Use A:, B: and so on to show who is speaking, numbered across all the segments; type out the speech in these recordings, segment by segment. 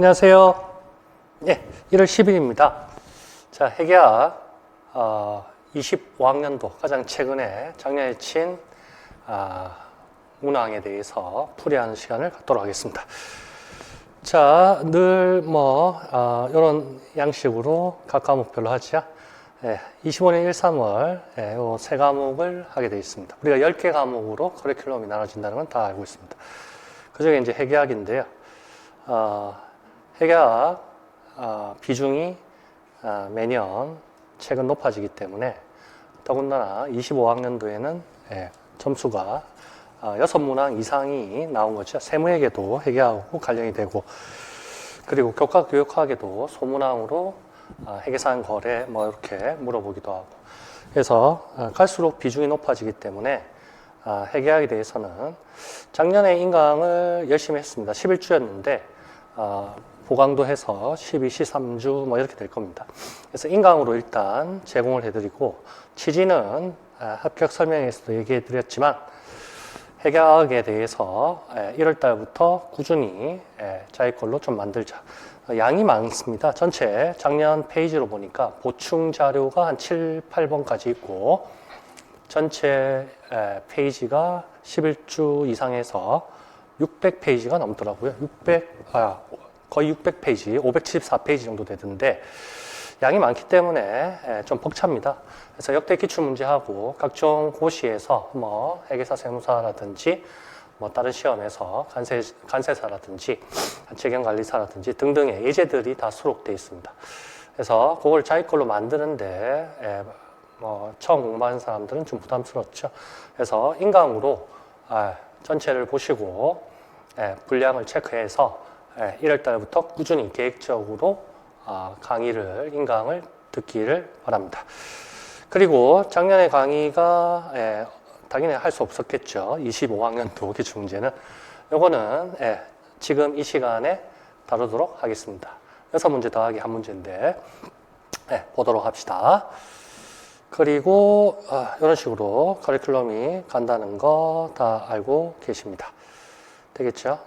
A: 안녕하세요. 예, 1월 10일입니다. 자, 회계학 25학년도 가장 최근에 작년에 친 문항에 대해서 풀이하는 시간을 갖도록 하겠습니다. 자, 늘 이런 양식으로 각 과목별로 하죠. 25년 1, 3월 이 세 과목을 하게 되어 있습니다. 우리가 10개 과목으로 커리큘럼이 나눠진다는 건 다 알고 있습니다. 그 중에 이제 회계학인데요. 회계학 비중이 매년 최근 높아지기 때문에 더군다나 25학년도에는 점수가 6문항 이상이 나온 거죠. 세무회계도 회계하고 관련이 되고, 그리고 교과교육학에도 소문항으로 회계사항 거래 이렇게 물어보기도 하고, 그래서 갈수록 비중이 높아지기 때문에 회계학에 대해서는 작년에 인강을 열심히 했습니다. 11주였는데 보강도 해서 12시 3주 이렇게 될 겁니다. 그래서 인강으로 일단 제공을 해드리고, 취지는 합격 설명에서도 얘기해 드렸지만 회계학에 대해서 1월 달부터 꾸준히 자기 걸로 좀 만들자. 양이 많습니다. 전체 작년 페이지로 보니까 보충 자료가 한 7, 8번까지 있고, 전체 페이지가 11주 이상에서 600페이지가 넘더라고요. 거의 600페이지, 574페이지 정도 되던데 양이 많기 때문에 좀 벅찹니다. 그래서 역대 기출문제하고 각종 고시에서 회계사 세무사라든지 다른 시험에서 간세사라든지 재경관리사라든지 등등의 예제들이 다 수록되어 있습니다. 그래서 그걸 자기 걸로 만드는데 처음 공부하는 사람들은 좀 부담스럽죠. 그래서 인강으로 전체를 보시고 분량을 체크해서 1월 달부터 꾸준히 계획적으로 강의를, 인강을 듣기를 바랍니다. 그리고 작년에 강의가 당연히 할 수 없었겠죠. 25학년도 기출문제는. 요거는 지금 이 시간에 다루도록 하겠습니다. 6문제 더하기 1문제인데 보도록 합시다. 그리고 이런 식으로 커리큘럼이 간다는 거 다 알고 계십니다. 되겠죠?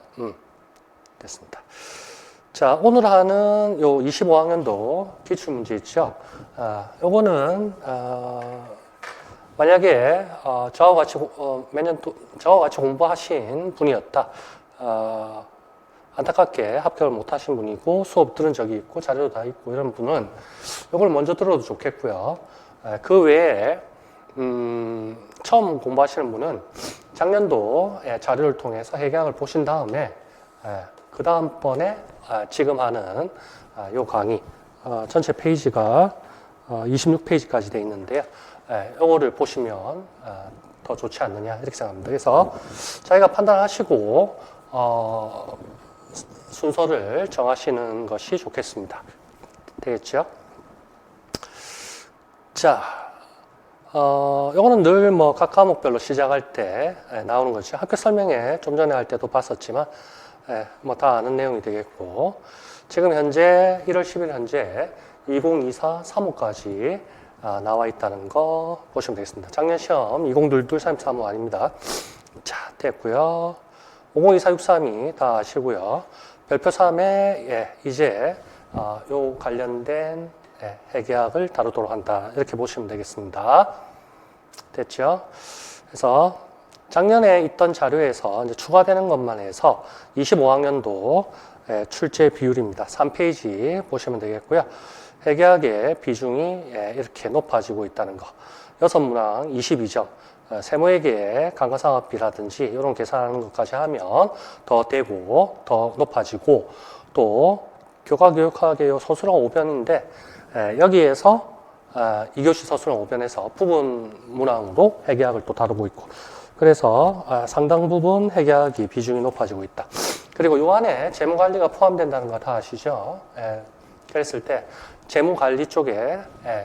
A: 됐습니다. 자, 오늘 하는 요 25학년도 기출문제 있죠? 요거는 만약에 저와 같이 저와 같이 공부하신 분이었다. 안타깝게 합격을 못 하신 분이고 수업 들은 적이 있고 자료도 다 있고 이런 분은 요걸 먼저 들어도 좋겠고요. 그 외에 처음 공부하시는 분은 작년도 자료를 통해서 회계학을 보신 다음에 그 다음번에 지금 하는 요 강의 전체 페이지가 26페이지까지 되어 있는데요. 요거를 보시면 더 좋지 않느냐 이렇게 생각합니다. 그래서 자기가 판단하시고 순서를 정하시는 것이 좋겠습니다. 되겠죠? 다 요거는 늘 각 과목별로 시작할 때 나오는 거죠. 학교 설명회 좀 전에 할 때도 봤었지만 다 아는 내용이 되겠고, 지금 현재 1월 10일 현재 2024 3호까지 나와 있다는 거 보시면 되겠습니다. 작년 시험 2022 33호 아닙니다. 자, 됐고요. 5024 632 다 아시고요. 별표 3에 이제 요 관련된 회계학을 다루도록 한다. 이렇게 보시면 되겠습니다. 됐죠? 그래서 작년에 있던 자료에서 이제 추가되는 것만 해서 25학년도 출제 비율입니다. 3페이지 보시면 되겠고요. 회계학의 비중이 이렇게 높아지고 있다는 거. 6문항 22점. 세무회계의 감가상각비라든지 이런 계산하는 것까지 하면 더 되고 더 높아지고, 또 교과교육학의 서술형 5변인데 여기에서 2교시 서술형 5변에서 부분 문항으로 회계학을 또 다루고 있고, 그래서 상당 부분 회계학이 비중이 높아지고 있다. 그리고 요 안에 재무관리가 포함된다는 거 다 아시죠? 그랬을 때 재무관리 쪽에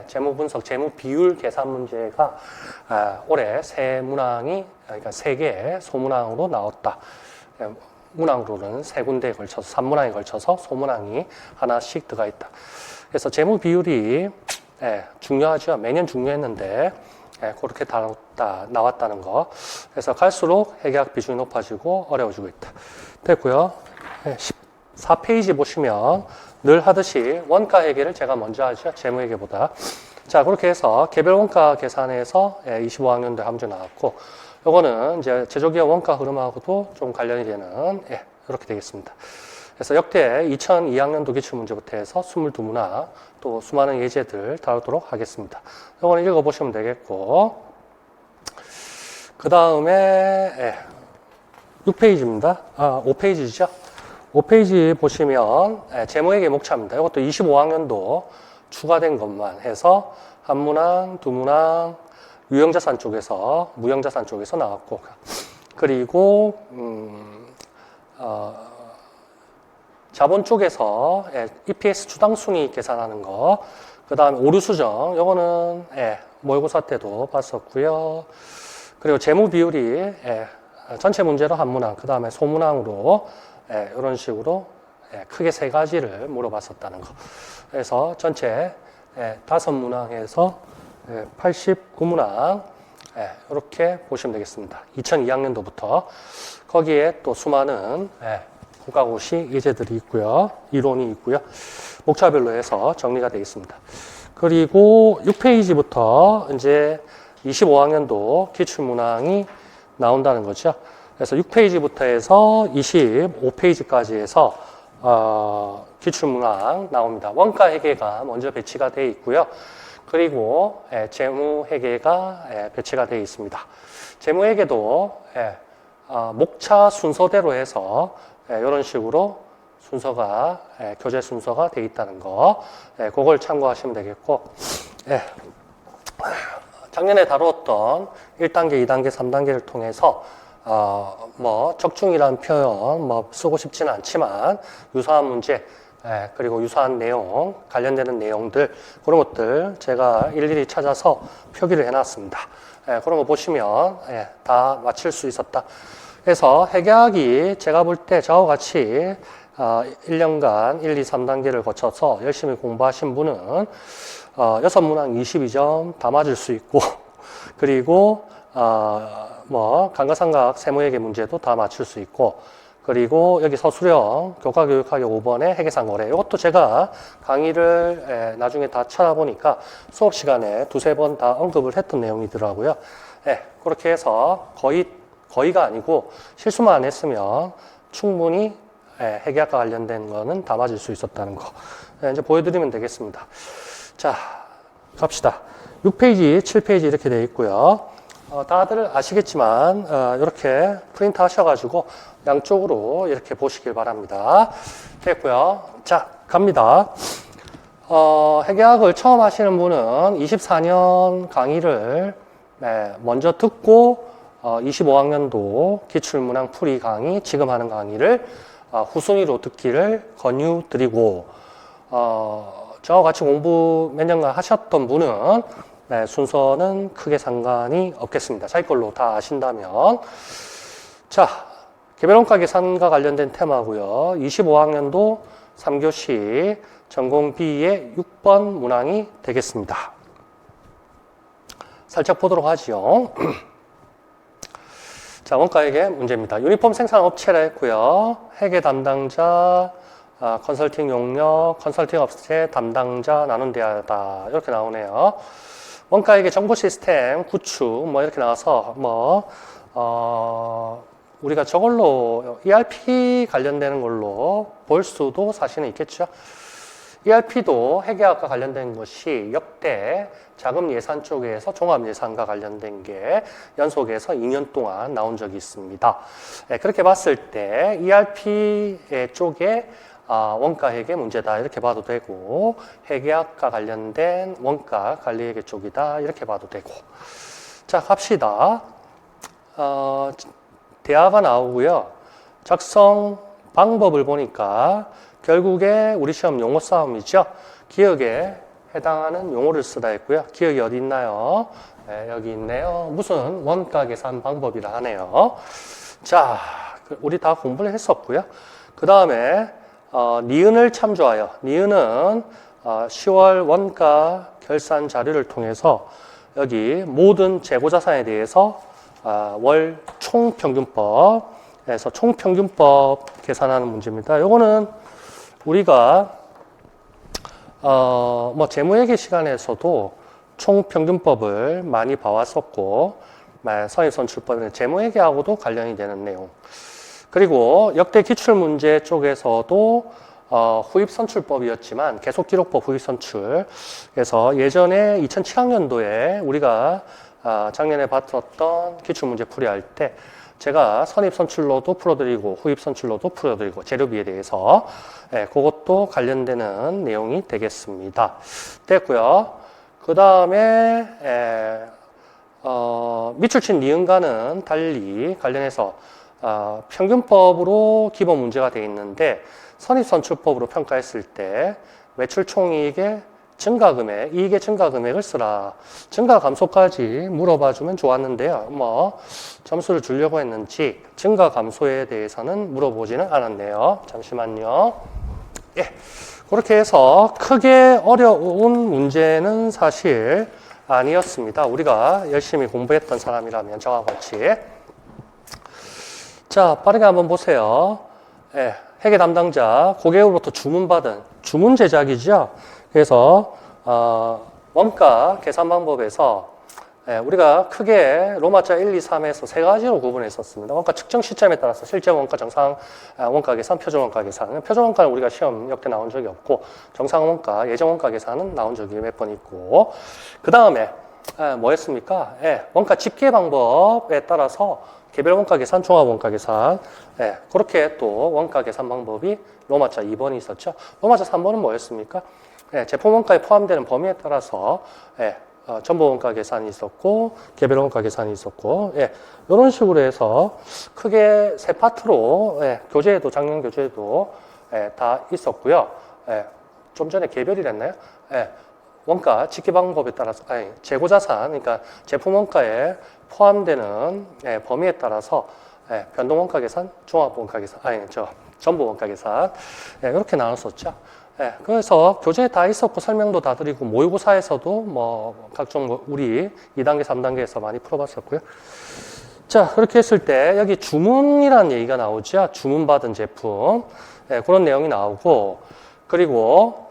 A: 재무분석, 재무비율 계산 문제가 올해 세 문항이, 그러니까 3개의 소문항으로 나왔다. 문항으로는 3군데에 걸쳐서 3문항에 걸쳐서 소문항이 하나씩 들어가 있다. 그래서 재무비율이 중요하죠. 매년 중요했는데 그렇게 나왔다는 거. 그래서 갈수록 회계학 비중이 높아지고 어려워지고 있다. 됐고요. 4페이지 보시면 늘 하듯이 원가 회계를 제가 먼저 하죠. 재무회계보다. 자, 그렇게 해서 개별 원가 계산에서 25학년도 함수 나왔고, 요거는 이제 제조기업 원가 흐름하고도 좀 관련이 되는, 이렇게 되겠습니다. 그래서 역대 2002학년도 기출문제부터 해서 22문항, 또 수많은 예제들 다루도록 하겠습니다. 요거는 읽어보시면 되겠고, 그 다음에, 6페이지입니다. 5페이지죠. 5페이지 보시면 재무회계 목차입니다. 이것도 25학년도 추가된 것만 해서 한 문항, 두 문항, 유형자산 쪽에서, 무형자산 쪽에서 나왔고, 그리고 자본 쪽에서 EPS 주당 순위 계산하는 거, 그 다음에 오류 수정, 요거는 모의고사 때도 봤었고요. 그리고 재무 비율이 전체 문제로 한 문항, 그 다음에 소문항으로 이런 식으로 크게 세 가지를 물어봤었다는 거. 그래서 전체 5문항에서 89문항 이렇게 보시면 되겠습니다. 2002학년도부터 거기에 또 수많은 국가고시 예제들이 있고요. 이론이 있고요. 목차별로 해서 정리가 되어 있습니다. 그리고 6페이지부터 이제 25학년도 기출문항이 나온다는 거죠. 그래서 6페이지부터 해서 25페이지까지 해서 기출문항 나옵니다. 원가 회계가 먼저 배치가 되어 있고요. 그리고 재무 회계가 배치가 되어 있습니다. 재무 회계도 목차 순서대로 해서 이런 식으로 순서가 교재 순서가 되어 있다는 거, 그걸 참고하시면 되겠고, 작년에 다루었던 1단계, 2단계, 3단계를 통해서 적중이라는 표현 쓰고 싶지는 않지만 유사한 문제, 그리고 유사한 내용, 관련되는 내용들, 그런 것들 제가 일일이 찾아서 표기를 해놨습니다. 그런 거 보시면 다 맞힐 수 있었다. 그래서 회계학이 제가 볼 때 저와 같이 1년간 1, 2, 3단계를 거쳐서 열심히 공부하신 분은 6문항 22점 다 맞을 수 있고, 그리고 감가상각 세무회계 문제도 다 맞출 수 있고, 그리고 여기 서술형 교과교육학의 5번의 회계상거래, 이것도 제가 강의를 나중에 다 찾아보니까 수업 시간에 두세 번 다 언급을 했던 내용이더라고요. 그렇게 해서 거의가 아니고 실수만 안 했으면 충분히 회계학과 관련된 거는 다 맞을 수 있었다는 거 이제 보여드리면 되겠습니다. 자, 갑시다. 6페이지, 7페이지 이렇게 되어 있고요. 다들 아시겠지만 이렇게 프린트 하셔가지고 양쪽으로 이렇게 보시길 바랍니다. 됐고요. 자, 갑니다. 회계학을 처음 하시는 분은 24년 강의를 먼저 듣고 25학년도 기출문항 풀이 강의, 지금 하는 강의를 후순위로 듣기를 권유드리고, 저와 같이 공부 몇 년간 하셨던 분은 순서는 크게 상관이 없겠습니다. 자기 걸로 다 아신다면. 자, 개별원가 계산과 관련된 테마고요. 25학년도 3교시 전공 B의 6번 문항이 되겠습니다. 살짝 보도록 하죠. 자, 원가회계 문제입니다. 유니폼 생산 업체라 했고요. 회계 담당자, 컨설팅 용역, 컨설팅 업체 담당자 나눈대하다 이렇게 나오네요. 원가회계 정보 시스템 구축 이렇게 나와서 우리가 저걸로 ERP 관련되는 걸로 볼 수도 사실은 있겠죠. ERP도 회계학과 관련된 것이 역대 자금 예산 쪽에서 종합 예산과 관련된 게 연속해서 2년 동안 나온 적이 있습니다. 그렇게 봤을 때 ERP 쪽에 원가 회계 문제다 이렇게 봐도 되고, 회계학과 관련된 원가 관리회계 쪽이다 이렇게 봐도 되고. 자, 갑시다. 대화가 나오고요. 작성 방법을 보니까 결국에 우리 시험 용어 싸움이죠. 기억에 해당하는 용어를 쓰다 했고요. 기억이 어디 있나요? 여기 있네요. 무슨 원가 계산 방법이라 하네요. 자, 우리 다 공부를 했었고요. 그 다음에 니은을 참조하여, 니은은 10월 원가 결산 자료를 통해서 여기 모든 재고자산에 대해서 월 총평균법에서 총평균법 계산하는 문제입니다. 요거는 우리가 뭐 재무회계 시간에서도 총평균법을 많이 봐왔었고, 선입선출법은 재무회계하고도 관련이 되는 내용. 그리고 역대 기출문제 쪽에서도 후입선출법이었지만 계속기록법 후입선출. 그래서 예전에 2007학년도에 우리가 작년에 봤었던 기출문제 풀이할 때 제가 선입선출로도 풀어드리고 후입선출로도 풀어드리고 재료비에 대해서 그것도 관련되는 내용이 되겠습니다. 됐고요. 그 다음에 밑줄친 니은과는 달리 관련해서 평균법으로 기본 문제가 되어 있는데 선입선출법으로 평가했을 때 매출총이익의 증가금액, 이익의 증가금액을 쓰라. 증가 감소까지 물어봐주면 좋았는데요. 뭐 점수를 주려고 했는지 증가 감소에 대해서는 물어보지는 않았네요. 잠시만요. 예, 그렇게 해서 크게 어려운 문제는 사실 아니었습니다. 우리가 열심히 공부했던 사람이라면 저와 같이. 자, 빠르게 한번 보세요. 예, 회계 담당자, 고객으로부터 주문받은 주문 제작이죠. 그래서 원가 계산 방법에서 우리가 크게 로마자 1, 2, 3에서 세 가지로 구분했었습니다. 원가 측정 시점에 따라서 실제 원가, 정상 원가 계산, 표준 원가 계산. 표준 원가는 우리가 시험 역대 나온 적이 없고 정상 원가, 예정 원가 계산은 나온 적이 몇 번 있고, 그 다음에 뭐였습니까? 원가 집계 방법에 따라서 개별 원가 계산, 종합 원가 계산, 그렇게 또 원가 계산 방법이 로마자 2번이 있었죠. 로마자 3번은 뭐였습니까? 제품 원가에 포함되는 범위에 따라서 전부 원가 계산이 있었고 개별 원가 계산이 있었고, 이런 식으로 해서 크게 세 파트로 교재에도, 작년 교재에도 다 있었고요. 좀 전에 개별이랬나요? 원가 집계 방법에 따라서, 재고자산, 그러니까 제품 원가에 포함되는 범위에 따라서 변동 원가 계산, 종합 원가 계산, 전부 원가 계산, 이렇게 나눴었죠. 그래서 교재에 다 있었고 설명도 다 드리고 모의고사에서도 뭐 각종 우리 2단계, 3단계에서 많이 풀어봤었고요. 자, 그렇게 했을 때 여기 주문이라는 얘기가 나오죠. 주문받은 제품, 그런 내용이 나오고, 그리고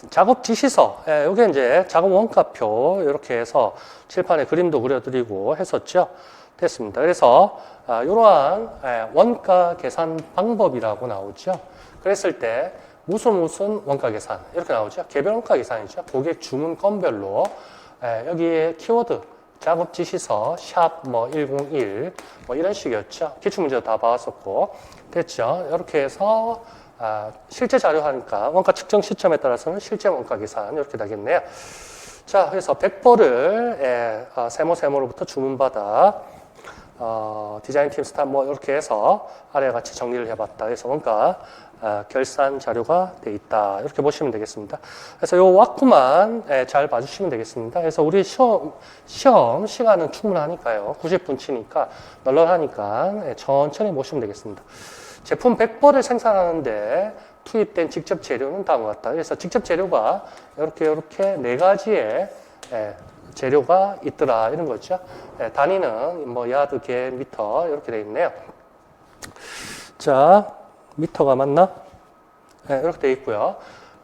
A: 작업 지시서, 이게 이제 작업 원가표 이렇게 해서 칠판에 그림도 그려드리고 했었죠. 됐습니다. 그래서 이러한 원가 계산 방법이라고 나오죠. 그랬을 때 무슨 원가 계산 이렇게 나오죠. 개별 원가 계산이죠. 고객 주문 건별로 여기에 키워드 작업 지시서 샵 뭐 101 뭐 이런 식이었죠. 기출문제도 다 봐왔었고 됐죠. 이렇게 해서 실제 자료 하니까 원가 측정 시점에 따라서는 실제 원가 계산 이렇게 되겠네요. 자, 그래서 100벌을 세모로부터 주문받아 디자인팀 스타 뭐 이렇게 해서 아래 같이 정리를 해봤다. 그래서 원가 결산 자료가 돼 있다. 이렇게 보시면 되겠습니다. 그래서 요 와꾸만 잘 봐주시면 되겠습니다. 그래서 우리 시험 시간은 충분하니까요. 90분 치니까 널널하니까 천천히 보시면 되겠습니다. 제품 100벌을 생산하는데 투입된 직접 재료는 다음과 같다. 그래서 직접 재료가 이렇게 네 가지의 재료가 있더라 이런 거죠. 단위는 뭐 야드, 개, 미터 이렇게 되어 있네요. 자, 미터가 맞나? 이렇게 되어 있고요.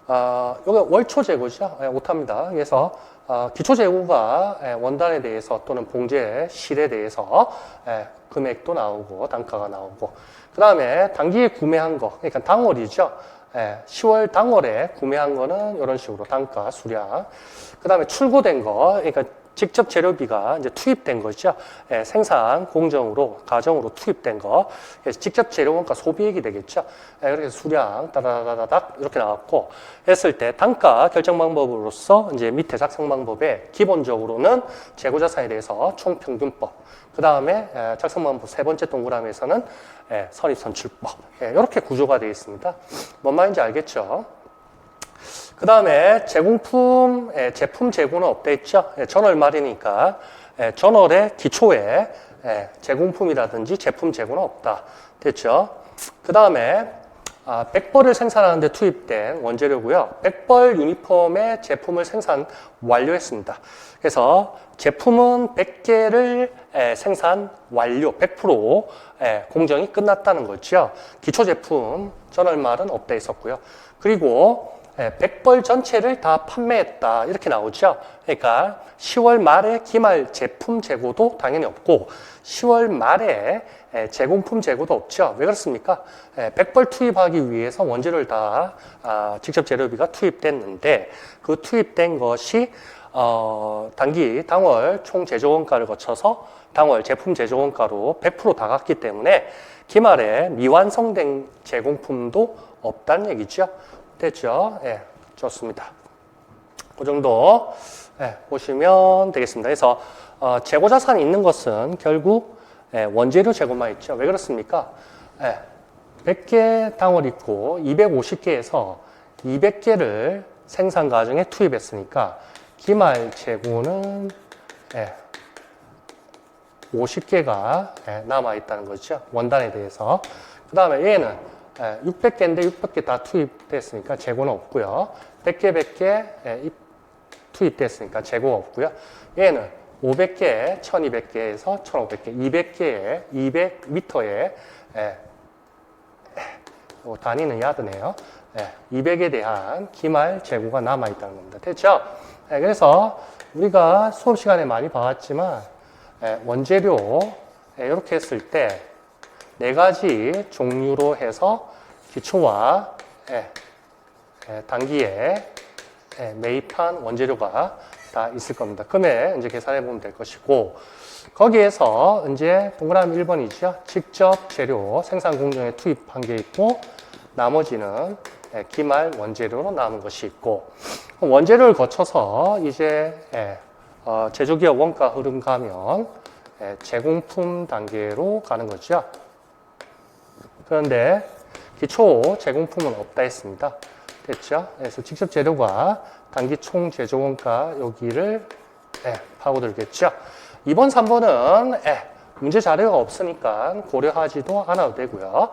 A: 이게 월초 재고죠. 오타입니다. 그래서 기초 재고가 원단에 대해서 또는 봉제, 실에 대해서 금액도 나오고 단가가 나오고, 그 다음에 단기에 구매한 거, 그러니까 당월이죠. 10월 당월에 구매한 거는 이런 식으로 단가, 수량. 그 다음에 출고된 거, 그러니까 직접 재료비가 이제 투입된 거죠. 생산 공정으로, 가정으로 투입된 거. 그래서 직접 재료 원가 소비액이 되겠죠. 그렇게 수량, 따다다다닥 이렇게 나왔고, 했을 때 단가 결정 방법으로서 이제 밑에 작성 방법에 기본적으로는 재고자산에 대해서 총평균법, 그 다음에 작성 방법 세 번째 동그라미에서는 선입선출법. 이렇게 구조가 되어 있습니다. 뭔 말인지 알겠죠? 그 다음에 제공품, 제품 재고는 없다 했죠? 전월 말이니까 전월의 기초에 제공품이라든지 제품 재고는 없다. 됐죠? 그 다음에 100벌을 생산하는 데 투입된 원재료고요. 100벌 유니폼의 제품을 생산 완료했습니다. 그래서 제품은 100개를 생산 완료, 100% 공정이 끝났다는 거죠. 기초 제품 전월말은 없다 있었고요. 그리고 100벌 전체를 다 판매했다 이렇게 나오죠. 그러니까 10월 말에 기말 제품 재고도 당연히 없고 10월 말에 제공품 재고도 없죠. 왜 그렇습니까? 100벌 투입하기 위해서 원재료를 다 직접 재료비가 투입됐는데 그 투입된 것이 단기 당월 총 제조원가를 거쳐서 당월 제품 제조원가로 100% 다갔기 때문에 기말에 미완성된 제공품도 없다는 얘기죠. 됐죠? 예, 좋습니다. 그 정도 보시면 되겠습니다. 그래서 재고 자산이 있는 것은 결국 원재료 재고만 있죠. 왜 그렇습니까? 100개 당월 있고 250개에서 200개를 생산 과정에 투입했으니까 기말 재고는 50개가 남아있다는 거죠. 원단에 대해서. 그 다음에 얘는 600개인데 600개 다 투입됐으니까 재고는 없고요. 100개, 100개 투입됐으니까 재고가 없고요. 얘는 500개, 1200개에서 1500개, 200개에, 200m에, 단위는 야드네요. 200에 대한 기말 재고가 남아있다는 겁니다. 됐죠? 그래서 우리가 수업 시간에 많이 봐왔지만, 원재료, 이렇게 했을 때, 4가지 종류로 해서 기초와 단기에 매입한 원재료가 다 있을 겁니다. 금액 이제 계산해 보면 될 것이고, 거기에서 이제 동그라미 1번이죠. 직접 재료 생산 공정에 투입한 게 있고, 나머지는 기말 원재료로 남은 것이 있고, 원재료를 거쳐서 이제 제조기업 원가 흐름 가면 제공품 단계로 가는 거죠. 그런데 기초 제공품은 없다 했습니다. 됐죠? 그래서 직접 재료가 단기 총 제조 원가 여기를 파고들겠죠. 2번, 3번은 문제 자료가 없으니까 고려하지도 않아도 되고요.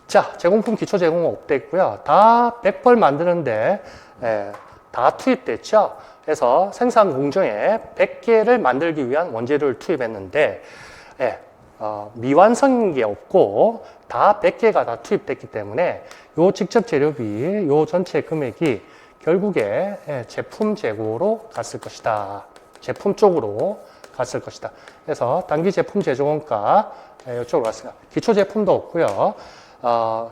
A: 자, 제공품 기초 제공은 없댔고요. 다 100벌 만드는데 다 투입됐죠. 그래서 생산 공정에 100개를 만들기 위한 원재료를 투입했는데 미완성인 게 없고 다 100개가 다 투입됐기 때문에 요 직접 재료비, 요 전체 금액이 결국에 제품 재고로 갔을 것이다. 제품 쪽으로 갔을 것이다. 그래서 단기 제품 제조 원가 이쪽으로 갔습니다. 기초 제품도 없고요.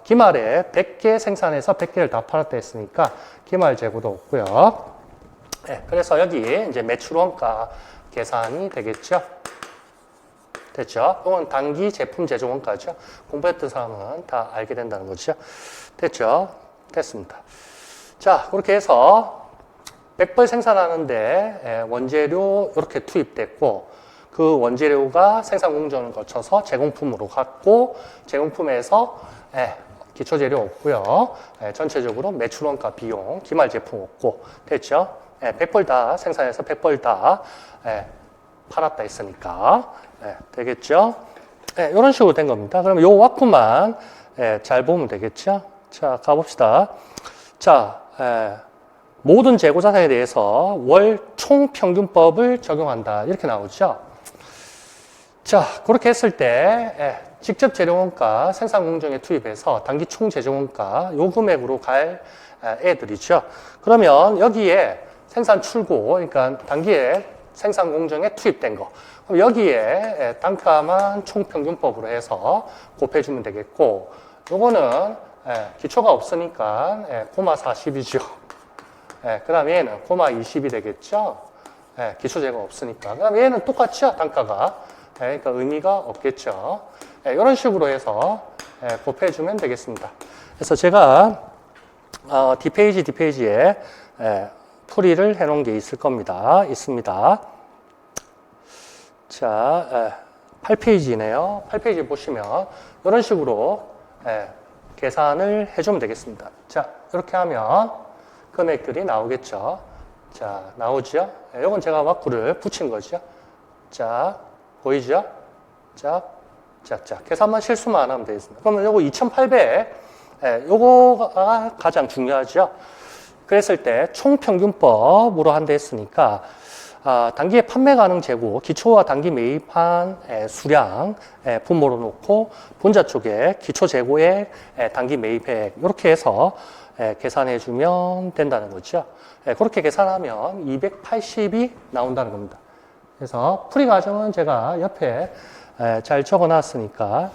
A: 기말에 100개 생산해서 100개를 다 팔았다 했으니까 기말 재고도 없고요. 그래서 여기 이제 매출 원가 계산이 되겠죠. 됐죠? 이건 단기 제품 제조 원가죠. 공부했던 사람은 다 알게 된다는 거죠. 됐죠? 됐습니다. 자, 그렇게 해서 100벌 생산하는데 원재료 이렇게 투입됐고, 그 원재료가 생산 공정을 거쳐서 제공품으로 갔고, 제공품에서 기초재료 없고요. 전체적으로 매출 원가 비용, 기말 제품 없고, 됐죠? 100벌 다 생산해서 100벌 다 팔았다 했으니까 되겠죠? 이런 식으로 된 겁니다. 그럼 요 와꾸만 잘 보면 되겠죠? 자, 가봅시다. 자, 모든 재고 자산에 대해서 월 총평균법을 적용한다. 이렇게 나오죠? 자, 그렇게 했을 때 직접 재료원가 생산 공정에 투입해서 단기 총 제조원가 요 금액으로 갈 애들이죠. 그러면 여기에 생산 출고, 그러니까 단기에 생산 공정에 투입된 거. 그럼 여기에 단가만 총평균법으로 해서 곱해주면 되겠고, 요거는 기초가 없으니까 고마 40이죠. 그 다음에 얘는 고마 20이 되겠죠. 기초 재고가 없으니까. 그 다음에 얘는 똑같죠, 단가가. 그러니까 의미가 없겠죠. 이런 식으로 해서 곱해주면 되겠습니다. 그래서 제가 뒷페이지에 풀이를 해놓은 게 있을 겁니다. 있습니다. 자, 8페이지네요. 8페이지 보시면 이런 식으로 계산을 해주면 되겠습니다. 자, 이렇게 하면 금액들이 나오겠죠. 자, 나오죠? 이건 제가 와꾸를 붙인 거죠. 자, 보이죠? 자, 계산만 실수만 안 하면 되겠습니다. 그러면 요거 2800 요거가 가장 중요하죠. 그랬을 때 총평균법으로 한다 했으니까 단기에 판매 가능 재고, 기초와 단기 매입한 수량 분모로 놓고 분자 쪽에 기초 재고액, 단기 매입액 이렇게 해서 계산해 주면 된다는 거죠. 그렇게 계산하면 280이 나온다는 겁니다. 그래서 풀이 과정은 제가 옆에 잘 적어 놨으니까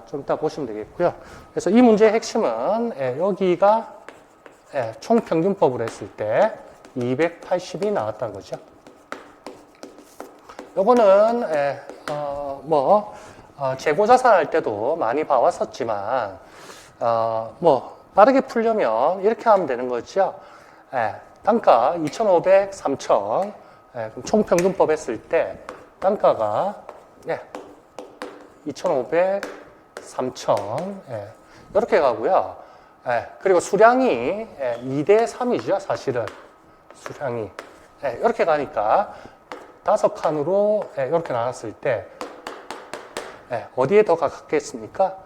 A: 좀 이따 보시면 되겠고요. 그래서 이 문제의 핵심은 여기가 총평균법으로 했을 때 280이 나왔다는 거죠. 요거는 재고자산 할 때도 많이 봐왔었지만 빠르게 풀려면 이렇게 하면 되는 거죠. 단가 2,500, 3,000 그럼 총평균법 했을 때 단가가 2,500, 3,000 이렇게 가고요. 그리고 수량이 2대 3이죠. 사실은 수량이 이렇게 가니까 5칸으로 이렇게 나눴을 때 어디에 더 가깝겠습니까?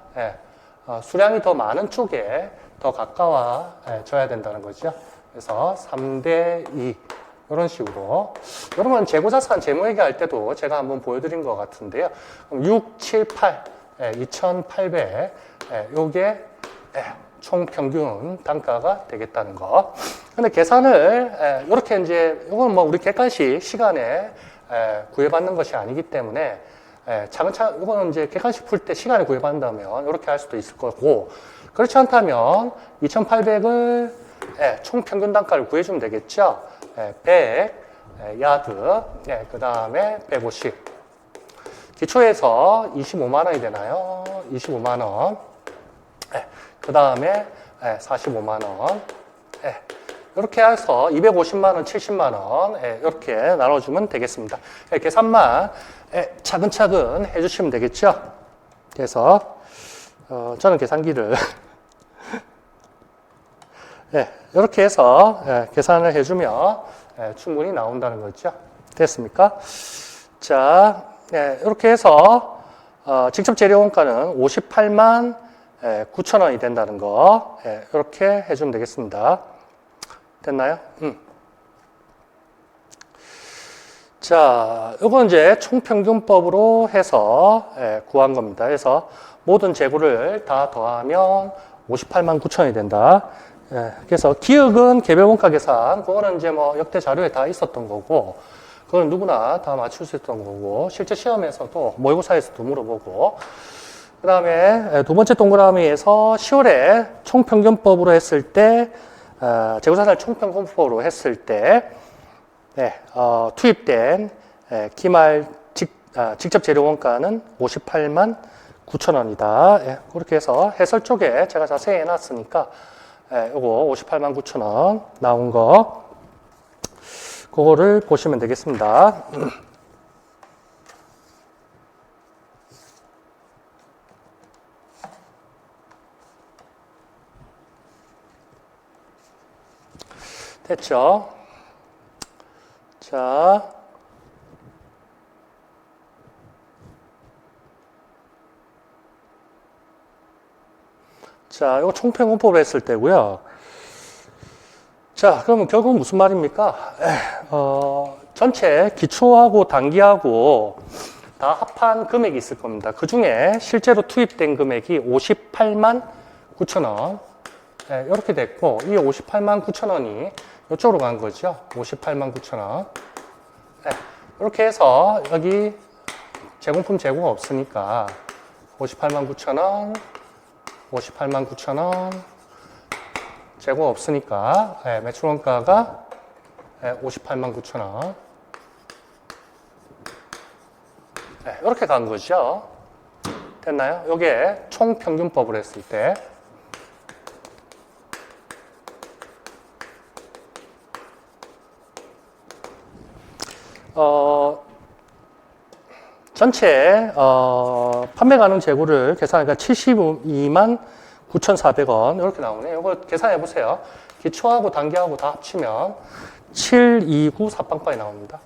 A: 수량이 더 많은 쪽에 더 가까워져야 된다는 거죠. 그래서 3대 2 이런 식으로. 여러분 재고자산 재무회계 할 때도 제가 한번 보여드린 것 같은데요. 6, 7, 8, 2,800 요게 총평균 단가가 되겠다는 거. 근데 계산을 이렇게 이제 이건 우리 객관식 시간에 구해받는 것이 아니기 때문에 차근차근 이거는 이제 객관식 풀 때 시간에 구해받는다면 이렇게 할 수도 있을 거고, 그렇지 않다면 2,800을 총평균 단가를 구해주면 되겠죠. 100 야드, 그 다음에 150. 기초에서 25만 원이 되나요? 25만 원. 그 다음에 45만 원. 이렇게 해서 250만 원, 70만 원 이렇게 나눠주면 되겠습니다. 계산만 차근차근 해주시면 되겠죠. 그래서 저는 계산기를 이렇게 해서 계산을 해주면 충분히 나온다는 거죠. 됐습니까? 자, 이렇게 해서 직접 재료 원가는 58만 9천 원이 된다는 거 이렇게 해주면 되겠습니다. 됐나요? 자, 이건 이제 총평균법으로 해서 구한 겁니다. 그래서 모든 재고를 다 더하면 58만 9천이 된다. 그래서 기억은 개별 원가 계산, 그거는 이제 역대 자료에 다 있었던 거고, 그건 누구나 다 맞출 수 있었던 거고, 실제 시험에서도 모의고사에서도 물어보고, 그 다음에 두 번째 동그라미에서 10월에 총평균법으로 했을 때, 재고자산을 총평균법으로 했을 때, 투입된 기말 직접 재료 원가는 58만 9천 원이다. 그렇게 해서 해설 쪽에 제가 자세히 해놨으니까, 요거 58만 9천 원 나온 거, 그거를 보시면 되겠습니다. 됐죠? 자, 이거 총평균법을 했을 때고요. 자, 그러면 결국 무슨 말입니까? 전체 기초하고 단기하고 다 합한 금액이 있을 겁니다. 그 중에 실제로 투입된 금액이 58만 9천 원. 이렇게 됐고, 이 58만 9천 원이 이쪽으로 간 거죠. 58만 9천 원. 이렇게 해서 여기 제공품 재고가 없으니까 58만 9천 원, 58만 9천 원, 재고가 없으니까 매출 원가가 58만 9천 원. 이렇게 간 거죠. 됐나요? 이게 총평균법을 했을 때. 전체 판매 가능 재고를 계산하니까 72만 9,400원 이렇게 나오네요. 이거 계산해 보세요. 기초하고 단기하고 다 합치면 729 사빵빵이 나옵니다.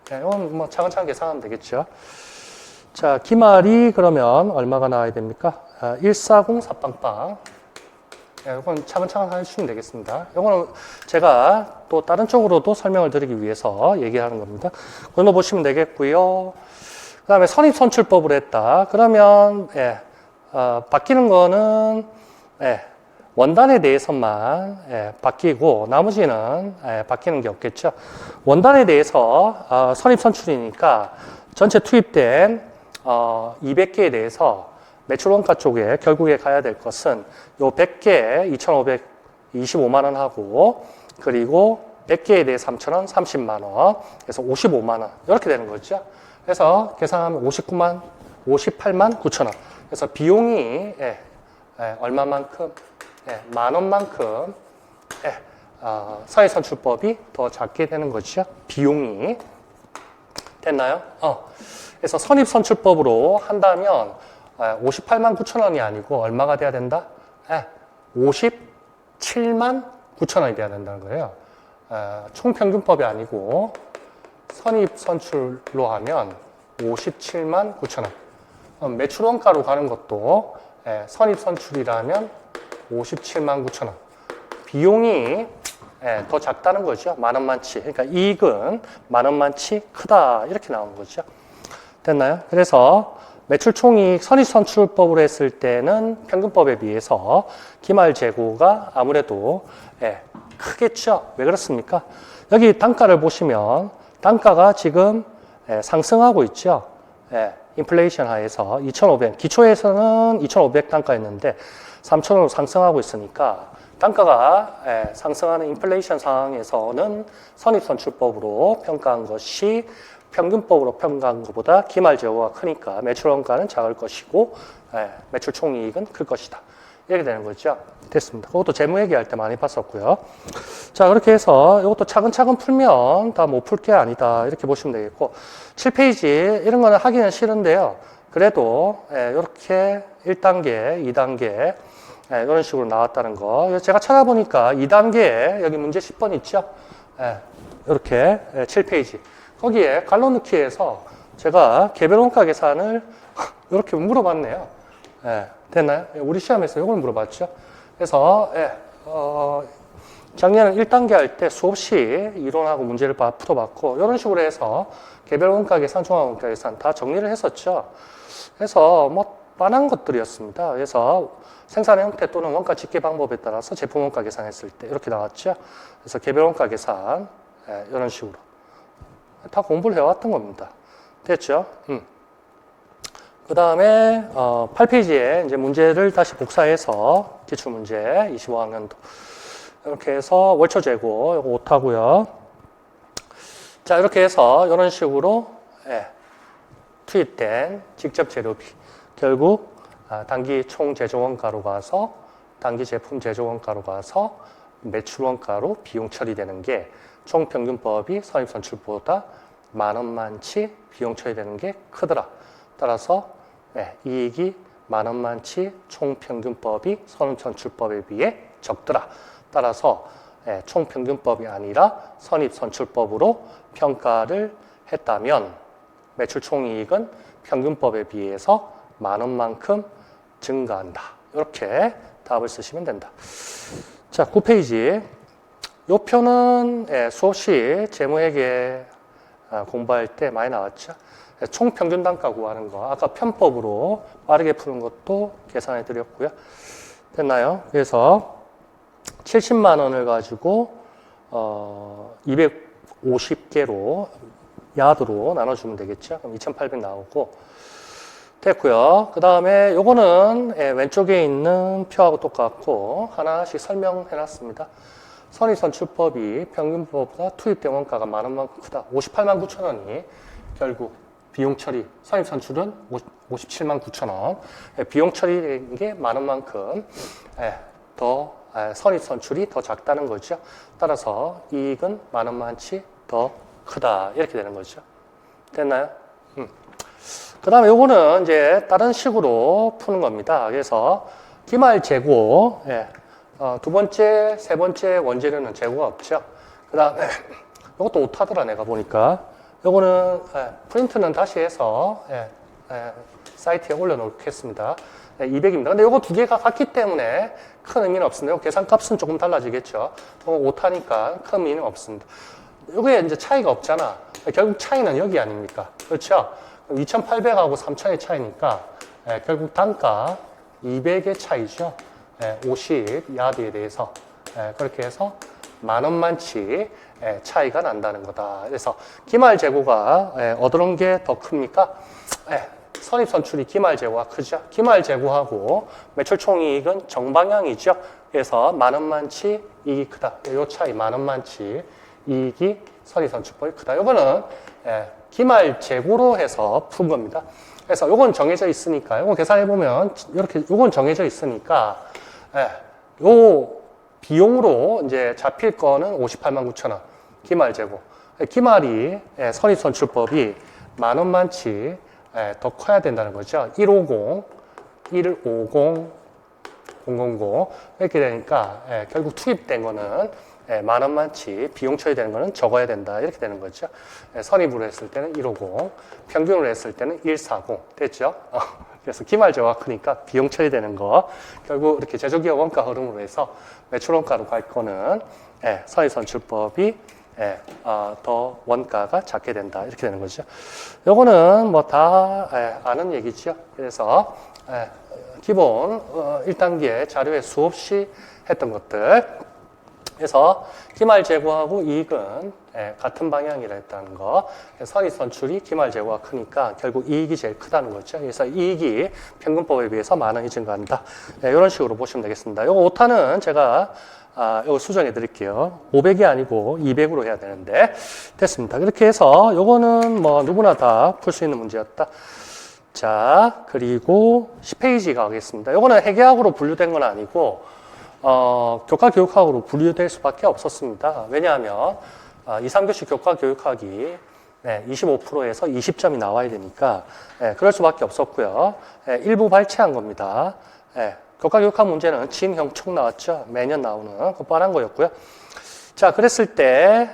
A: 이건 차근차근 계산하면 되겠죠. 자, 기말이 그러면 얼마가 나와야 됩니까? 140 사빵빵. 예, 이건 차근차근 해주시면 되겠습니다. 이거는 제가 또 다른 쪽으로도 설명을 드리기 위해서 얘기하는 겁니다. 그거 보시면 되겠고요. 그 다음에 선입선출법을 했다. 그러면 바뀌는 거는 원단에 대해서만 바뀌고 나머지는 바뀌는 게 없겠죠. 원단에 대해서 선입선출이니까 전체 투입된 200개에 대해서 매출 원가 쪽에 결국에 가야 될 것은 요 100개 2,525만 원 하고 그리고 100개에 대해 3,000원 30만 원 그래서 55만 원 이렇게 되는 거죠. 그래서 계산하면 58만 9천 원. 그래서 비용이 얼마만큼? 만 원만큼 선입선출법이 더 작게 되는 거죠. 비용이 됐나요? 그래서 선입선출법으로 한다면 58만 9천 원이 아니고 얼마가 돼야 된다? 57만 9천 원이 돼야 된다는 거예요. 총평균법이 아니고 선입선출로 하면 57만 9천 원. 매출 원가로 가는 것도 선입선출이라면 57만 9천 원. 비용이 더 작다는 거죠. 만 원만치. 그러니까 이익은 만 원만치 크다. 이렇게 나오는 거죠. 됐나요? 그래서 매출 총이익 선입선출법으로 했을 때는 평균법에 비해서 기말 재고가 아무래도 크겠죠. 왜 그렇습니까? 여기 단가를 보시면 단가가 지금 상승하고 있죠. 인플레이션 하에서 2,500, 기초에서는 2,500 단가였는데 3,000원으로 상승하고 있으니까 단가가 상승하는 인플레이션 상황에서는 선입선출법으로 평가한 것이 평균법으로 평가한 것보다 기말 재고가 크니까 매출 원가는 작을 것이고 매출 총이익은 클 것이다. 이렇게 되는 거죠. 됐습니다. 그것도 재무 얘기할 때 많이 봤었고요. 자, 그렇게 해서 이것도 차근차근 풀면 다 못 풀 게 아니다. 이렇게 보시면 되겠고 7페이지 이런 거는 하기는 싫은데요. 그래도 이렇게 1단계, 2단계 이런 식으로 나왔다는 거. 제가 찾아보니까 2단계에 여기 문제 10번 있죠. 이렇게 7페이지. 거기에 갈로 넣기에서 제가 개별 원가 계산을 이렇게 물어봤네요. 됐나요? 우리 시험에서 이걸 물어봤죠. 그래서 작년에 1단계 할 때 수없이 이론하고 문제를 풀어봤고 이런 식으로 해서 개별 원가 계산, 종합 원가 계산 다 정리를 했었죠. 그래서 뭐 뻔한 것들이었습니다. 그래서 생산의 형태 또는 원가 집계 방법에 따라서 제품 원가 계산했을 때 이렇게 나왔죠. 그래서 개별 원가 계산 이런 식으로 다 공부를 해왔던 겁니다. 됐죠? 그 다음에 8페이지에 이제 문제를 다시 복사해서 기출문제 25학년도 이렇게 해서 월초 재고 이거 5타고요. 자, 이렇게 해서 이런 식으로 투입된 직접 재료비 결국 단기 총 제조 원가로 가서 단기 제품 제조 원가로 가서 매출 원가로 비용 처리되는 게 총평균법이 선입선출보다 만 원만치 비용 처리되는 게 크더라. 따라서 이익이 만 원만치 총평균법이 선입선출법에 비해 적더라. 따라서 총평균법이 아니라 선입선출법으로 평가를 했다면 매출 총이익은 평균법에 비해서 만 원만큼 증가한다. 이렇게 답을 쓰시면 된다. 자, 9페이지. 이 표는 수없이 재무회계 공부할 때 많이 나왔죠. 총평균 단가 구하는 거. 아까 편법으로 빠르게 푸는 것도 계산해 드렸고요. 됐나요? 그래서 70만 원을 가지고 250개로 야드로 나눠주면 되겠죠. 그럼 2,800 나오고 됐고요. 그 다음에 요거는 왼쪽에 있는 표하고 똑같고 하나씩 설명해 놨습니다. 선입선출법이 평균법보다 투입된 원가가 만 원만큼 크다. 58만 9천 원이 결국 비용 처리, 선입선출은 57만 9천 원. 비용 처리된 게 만 원만큼 더 선입선출이 더 작다는 거죠. 따라서 이익은 만 원만치 더 크다. 이렇게 되는 거죠. 됐나요? 그 다음에 요거는 이제 다른 식으로 푸는 겁니다. 그래서 기말 재고, 두 번째, 세 번째 원재료는 재고가 없죠. 그 다음에 이것도 오타더라 내가 보니까. 요거는 프린트는 다시 해서 사이트에 올려놓겠습니다. 200입니다. 근데 요거 두 개가 같기 때문에 큰 의미는 없습니다. 계산값은 조금 달라지겠죠. 오타니까 큰 의미는 없습니다. 이게 이제 차이가 없잖아. 결국 차이는 여기 아닙니까? 그렇죠? 2,800하고 3,000의 차이니까 결국 단가 200의 차이죠. 50 야드에 대해서 그렇게 해서 10,000원만치 차이가 난다는 거다. 그래서 기말 재고가 어떤 게 더 큽니까? 선입선출이 기말 재고가 크죠. 기말 재고하고 매출 총이익은 정방향이죠. 그래서 10,000원만치 이익이 크다. 이 차이 10,000원만치 이익이 선입선출법이 크다. 이거는 기말 재고로 해서 푼 겁니다. 그래서 요건 정해져 있으니까 요건 계산해 보면 이렇게 요건 정해져 있으니까 요 비용으로 이제 잡힐 거는 589,000원 기말 재고. 기말이 선입선출법이 10,000원만치 더 커야 된다는 거죠. 150, 150, 000 이렇게 되니까 결국 투입된 거는 10,000원만치 비용 처리되는 거는 적어야 된다. 이렇게 되는 거죠. 선입으로 했을 때는 150, 평균으로 했을 때는 140 됐죠. 그래서 기말 재고가 크니까 비용 처리되는 거 결국 이렇게 제조기업 원가 흐름으로 해서 매출 원가로 갈 거는 선입선출법이 더 원가가 작게 된다. 이렇게 되는 거죠. 요거는 뭐 다 아는 얘기죠. 그래서 기본 1단계 자료에 수없이 했던 것들. 그래서 기말 재고하고 이익은 같은 방향이라 했다는 거. 선입선출이 기말 재고가 크니까 결국 이익이 제일 크다는 거죠. 그래서 이익이 평균법에 비해서 10,000원이 증가한다. 이런 식으로 보시면 되겠습니다. 요거 오타는 제가 요거 수정해 드릴게요. 500이 아니고 200으로 해야 되는데 됐습니다. 이렇게 해서 요거는 뭐 누구나 다 풀 수 있는 문제였다. 자, 그리고 10페이지 가겠습니다. 요거는 회계학으로 분류된 건 아니고 교과교육학으로 분류될 수밖에 없었습니다. 왜냐하면 2, 3교시 교과교육학이 25%에서 20점이 나와야 되니까 그럴 수밖에 없었고요. 일부 발췌한 겁니다. 교과교육학 문제는 진형 총 나왔죠. 매년 나오는 그 뻔한 거였고요. 자, 그랬을 때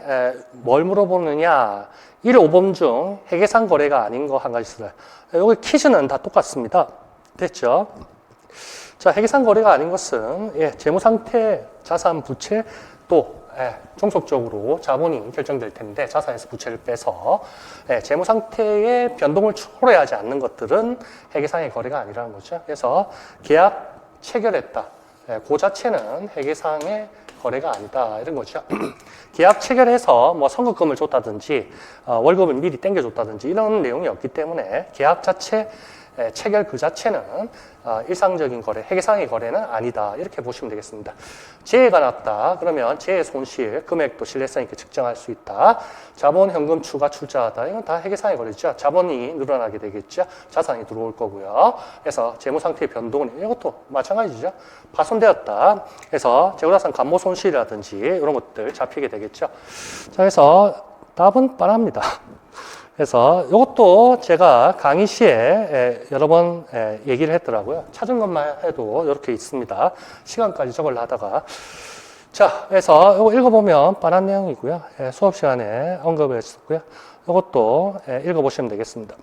A: 뭘 물어보느냐. 1, 5범 중 회계상 거래가 아닌 거 한 가지 있어요. 여기 퀴즈는 다 똑같습니다. 됐죠? 자, 회계상 거래가 아닌 것은 재무상태, 자산, 부채 또 종속적으로 자본이 결정될 텐데 자산에서 부채를 빼서 재무상태의 변동을 초래하지 않는 것들은 회계상의 거래가 아니라는 거죠. 그래서 계약 체결했다. 그 자체는 회계상의 거래가 아니다. 이런 거죠. 계약 체결해서 뭐 선급금을 줬다든지 월급을 미리 땡겨줬다든지 이런 내용이 없기 때문에 계약 자체 체결 그 자체는 일상적인 거래, 회계상의 거래는 아니다. 이렇게 보시면 되겠습니다. 재해가 났다. 그러면 재해 손실, 금액도 신뢰성 있게 측정할 수 있다. 자본, 현금 추가, 출자하다. 이건 다 회계상의 거래죠. 자본이 늘어나게 되겠죠. 자산이 들어올 거고요. 그래서 재무상태의 변동은 이것도 마찬가지죠. 파손되었다. 그래서 재고자산 감모 손실이라든지 이런 것들 잡히게 되겠죠. 자, 그래서 답은 뻔합니다. 그래서 이것도 제가 강의 시에 여러 번 얘기를 했더라고요. 찾은 것만 해도 이렇게 있습니다. 시간까지 저걸 하다가. 자, 그래서 이거 읽어보면 뻔한 내용이고요. 수업 시간에 언급을 했었고요. 이것도 읽어보시면 되겠습니다.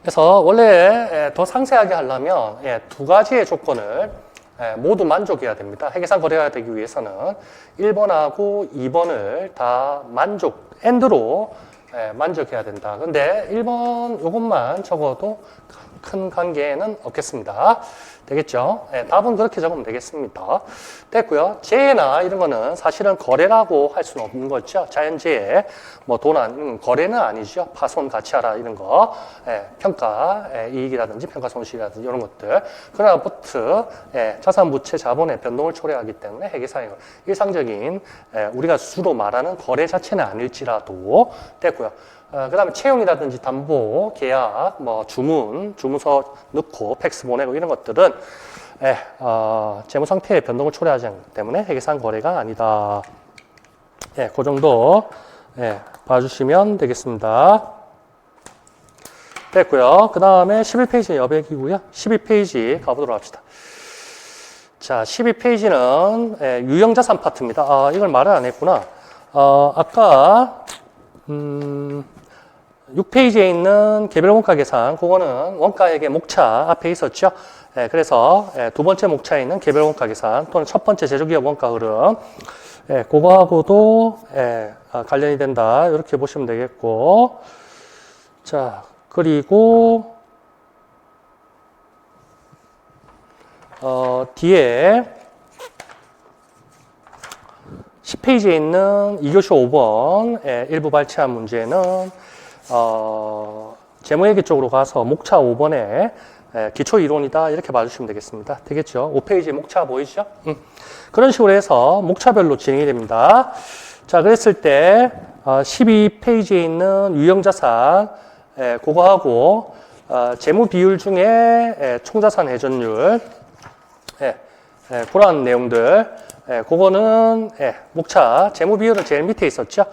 A: 그래서 원래 더 상세하게 하려면 두 가지의 조건을 모두 만족해야 됩니다. 회계상 거래가 되기 위해서는 1번하고 2번을 다 AND로 만족해야 된다. 근데 1번 요것만 적어도 큰 관계는 없겠습니다. 되겠죠? 답은 그렇게 적으면 되겠습니다. 됐고요. 재해나 이런 거는 사실은 거래라고 할 수는 없는 거죠. 자연재해, 뭐 거래는 아니죠. 파손, 가치하라 이런 거, 평가 이익이라든지 평가 손실이라든지 이런 것들. 그러나 아파트 자산, 부채, 자본의 변동을 초래하기 때문에 회계상의 일상적인 우리가 주로 말하는 거래 자체는 아닐지라도 됐고요. 그 다음에 채용이라든지 담보, 계약, 뭐 주문, 주문서 넣고 팩스 보내고 이런 것들은 재무 상태의 변동을 초래하지 않기 때문에 회계상 거래가 아니다. 그 정도 봐주시면 되겠습니다. 됐고요. 그 다음에 11페이지 여백이고요. 12페이지 가보도록 합시다. 자, 12페이지는 유형자산 파트입니다. 이걸 말을 안 했구나. 아까 6페이지에 있는 개별 원가 계산, 그거는 원가액의 목차 앞에 있었죠. 그래서 두 번째 목차에 있는 개별 원가 계산 또는 첫 번째 제조기업 원가 흐름 그거하고도 관련이 된다 이렇게 보시면 되겠고, 자 그리고 뒤에 10페이지에 있는 2교시 5번 일부 발췌한 문제는 재무회계 쪽으로 가서 목차 5번에 기초 이론이다 이렇게 봐주시면 되겠습니다. 되겠죠? 5페이지 목차 보이시죠? 그런 식으로 해서 목차별로 진행이 됩니다. 자, 그랬을 때 12페이지에 있는 유형자산 그거하고 재무 비율 중에 총자산 회전율 그런 내용들 그거는 목차 재무 비율은 제일 밑에 있었죠.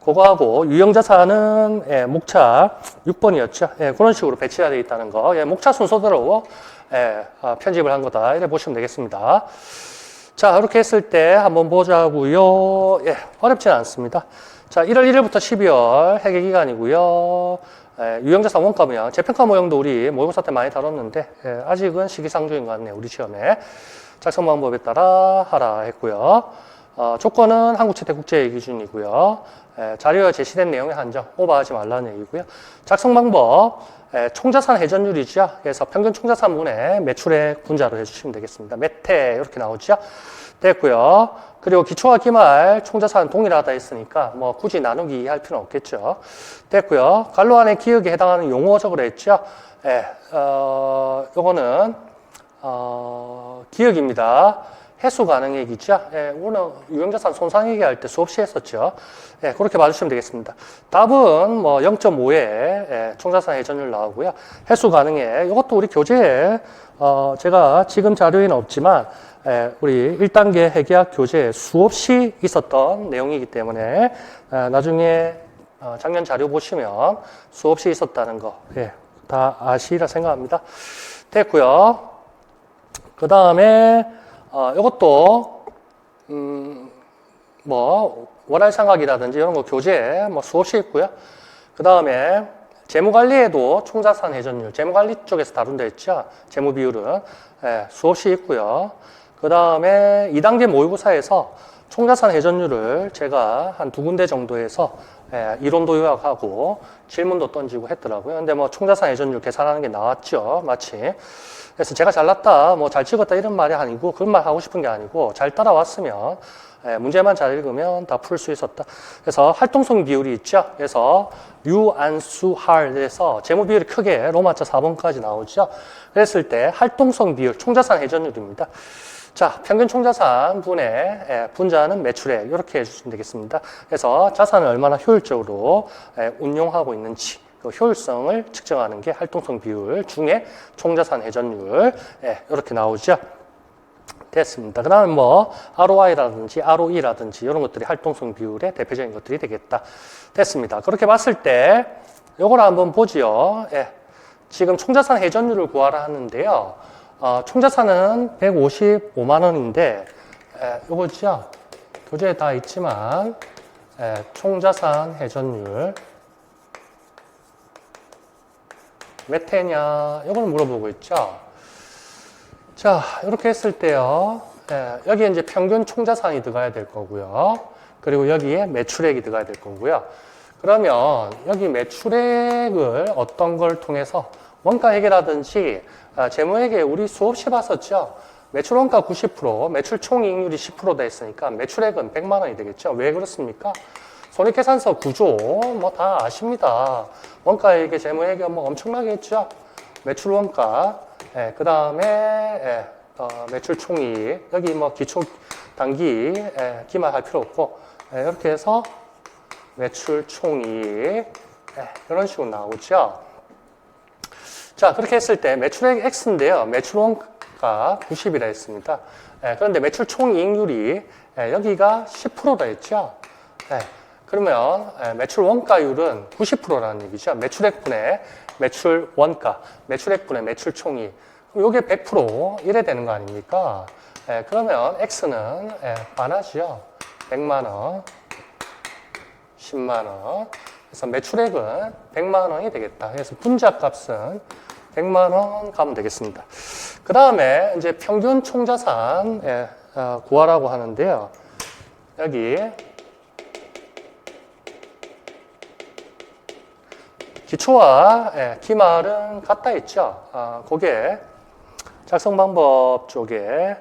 A: 그거하고 유형자산은 목차 6번이었죠. 그런 식으로 배치가 되어 있다는 거. 목차 순서대로 편집을 한 거다. 이렇게 보시면 되겠습니다. 자, 이렇게 했을 때 한번 보자고요. 어렵진 않습니다. 자, 1월 1일부터 12월 회계 기간이고요. 유형자산 원가 모형, 재평가 모형도 우리 모의고사 때 많이 다뤘는데 아직은 시기상조인 것 같네요. 우리 시험에. 작성 방법에 따라 하라 했고요. 조건은 한국채택국제의 기준이고요. 자료에 제시된 내용의 한정, 오버하지 말라는 얘기고요. 작성 방법, 총자산 회전율이죠. 그래서 평균 총자산분의 매출액 분자로 해주시면 되겠습니다. 매태 이렇게 나오죠. 됐고요. 그리고 기초와 기말 총자산 동일하다 했으니까 뭐 굳이 나누기 할 필요는 없겠죠. 됐고요. 갈로 안에 기억에 해당하는 용어 적으라 했죠. 요거는 기억입니다. 해수 가능액이죠. 오늘 유형자산 손상액이 할 때 수없이 했었죠. 그렇게 봐주시면 되겠습니다. 답은 뭐 0.5에 총자산 회전율 나오고요. 해수 가능액 이것도 우리 교재에 제가 지금 자료에는 없지만 우리 1단계 회계학 교재에 수없이 있었던 내용이기 때문에 나중에 작년 자료 보시면 수없이 있었다는 거 다 아시리라 생각합니다. 됐고요. 그 다음에 이것도 뭐 원활상각이라든지 이런 거 교재에 뭐 수없이 있고요. 그 다음에 재무관리에도 총자산 회전율, 재무관리 쪽에서 다룬다 했죠. 재무비율은 수없이 있고요. 그 다음에 2단계 모의고사에서 총자산 회전율을 제가 한 2군데 정도에서 이론도 요약하고 질문도 던지고 했더라고요. 근데 뭐 총자산 회전율 계산하는 게 나왔죠. 마침. 그래서 제가 잘났다, 뭐 잘 찍었다 이런 말이 아니고 그런 말 하고 싶은 게 아니고 잘 따라왔으면 문제만 잘 읽으면 다 풀 수 있었다. 그래서 활동성 비율이 있죠. 그래서 유안수할에서 재무 비율이 크게 로마자 4번까지 나오죠. 그랬을 때 활동성 비율, 총자산 회전율입니다. 자, 평균 총자산 분의 분자는 매출액 이렇게 해주시면 되겠습니다. 그래서 자산을 얼마나 효율적으로 운용하고 있는지 그 효율성을 측정하는 게 활동성 비율 중에 총자산 회전율 이렇게 나오죠. 됐습니다. 그 다음에 뭐 ROI라든지 ROE라든지 이런 것들이 활동성 비율의 대표적인 것들이 되겠다. 됐습니다. 그렇게 봤을 때 요걸 한번 보지요. 지금 총자산 회전율을 구하라 하는데요. 총자산은 155만 원인데 요거죠. 교재에 다 있지만 총자산 회전율 몇 회냐 이걸 물어보고 있죠. 자, 이렇게 했을 때요. 여기에 이제 평균 총자산이 들어가야 될 거고요. 그리고 여기에 매출액이 들어가야 될 거고요. 그러면 여기 매출액을 어떤 걸 통해서 원가회계라든지 재무회계 우리 수없이 봤었죠. 매출원가 90%, 매출 총이익률이 10%다 했으니까 매출액은 100만 원이 되겠죠. 왜 그렇습니까? 손익계산서 구조 뭐 다 아십니다. 원가회계, 재무회계 뭐 엄청나게 했죠. 매출원가, 그 다음에 매출 총이익, 여기 뭐 기초 단기 기말할 필요 없고 이렇게 해서 매출 총이익 이런 식으로 나오죠. 자, 그렇게 했을 때 매출액 X인데요. 매출원가 90이라 했습니다. 그런데 매출 총이익률이 여기가 10%다 했죠. 그러면 매출 원가율은 90%라는 얘기죠. 매출액분의 매출 원가, 매출액분의 매출 총이익. 그럼 이게 100% 이래 되는 거 아닙니까? 그러면 X는 반하죠. 100만 원, 10만 원. 그래서 매출액은 100만 원이 되겠다. 그래서 분자값은 100만 원 가면 되겠습니다. 그 다음에 이제 평균 총자산 구하라고 하는데요. 여기 기초와 기말은 같다 있죠. 그게 작성 방법 쪽에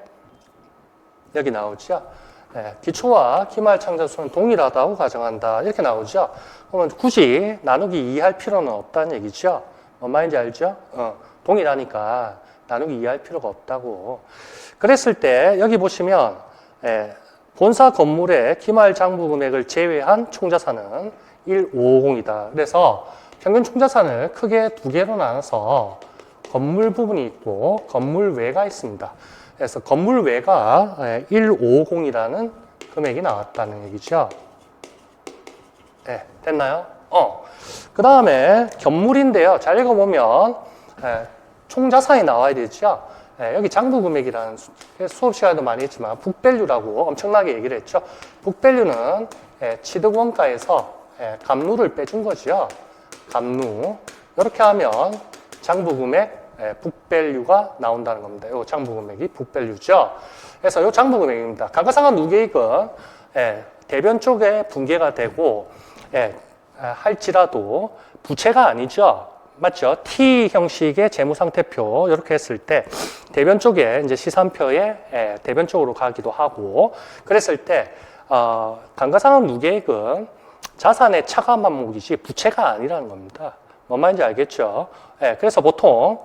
A: 여기 나오죠. 기초와 기말 창자수는 동일하다고 가정한다. 이렇게 나오죠. 그러면 굳이 나누기 2 할 필요는 없다는 얘기죠. 뭔 말인지 알죠? 동일하니까 나누기 2 할 필요가 없다고. 그랬을 때 여기 보시면 본사 건물의 기말 장부 금액을 제외한 총자산은 1550이다. 그래서 평균 총자산을 크게 두 개로 나눠서 건물 부분이 있고 건물 외가 있습니다. 그래서 건물 외가 1550이라는 금액이 나왔다는 얘기죠. 네, 됐나요? 그 다음에 견물인데요. 잘 읽어보면 총자산이 나와야 되죠. 여기 장부금액이라는 수업 시간에도 많이 했지만 북밸류라고 엄청나게 얘기를 했죠. 북밸류는 취득원가에서 감루를 빼준 거죠. 감루. 이렇게 하면 장부금액 북밸류가 나온다는 겁니다. 이 장부금액이 북밸류죠. 그래서 이 장부금액입니다. 감가상각 누계익은 대변 쪽에 분계가 되고 할지라도 부채가 아니죠. 맞죠? T 형식의 재무상태표 이렇게 했을 때 대변 쪽에 이제 시산표에 대변 쪽으로 가기도 하고 그랬을 때 감가상각 누계익은 자산의 차감 항목이지 부채가 아니라는 겁니다. 뭔 말인지 알겠죠? 그래서 보통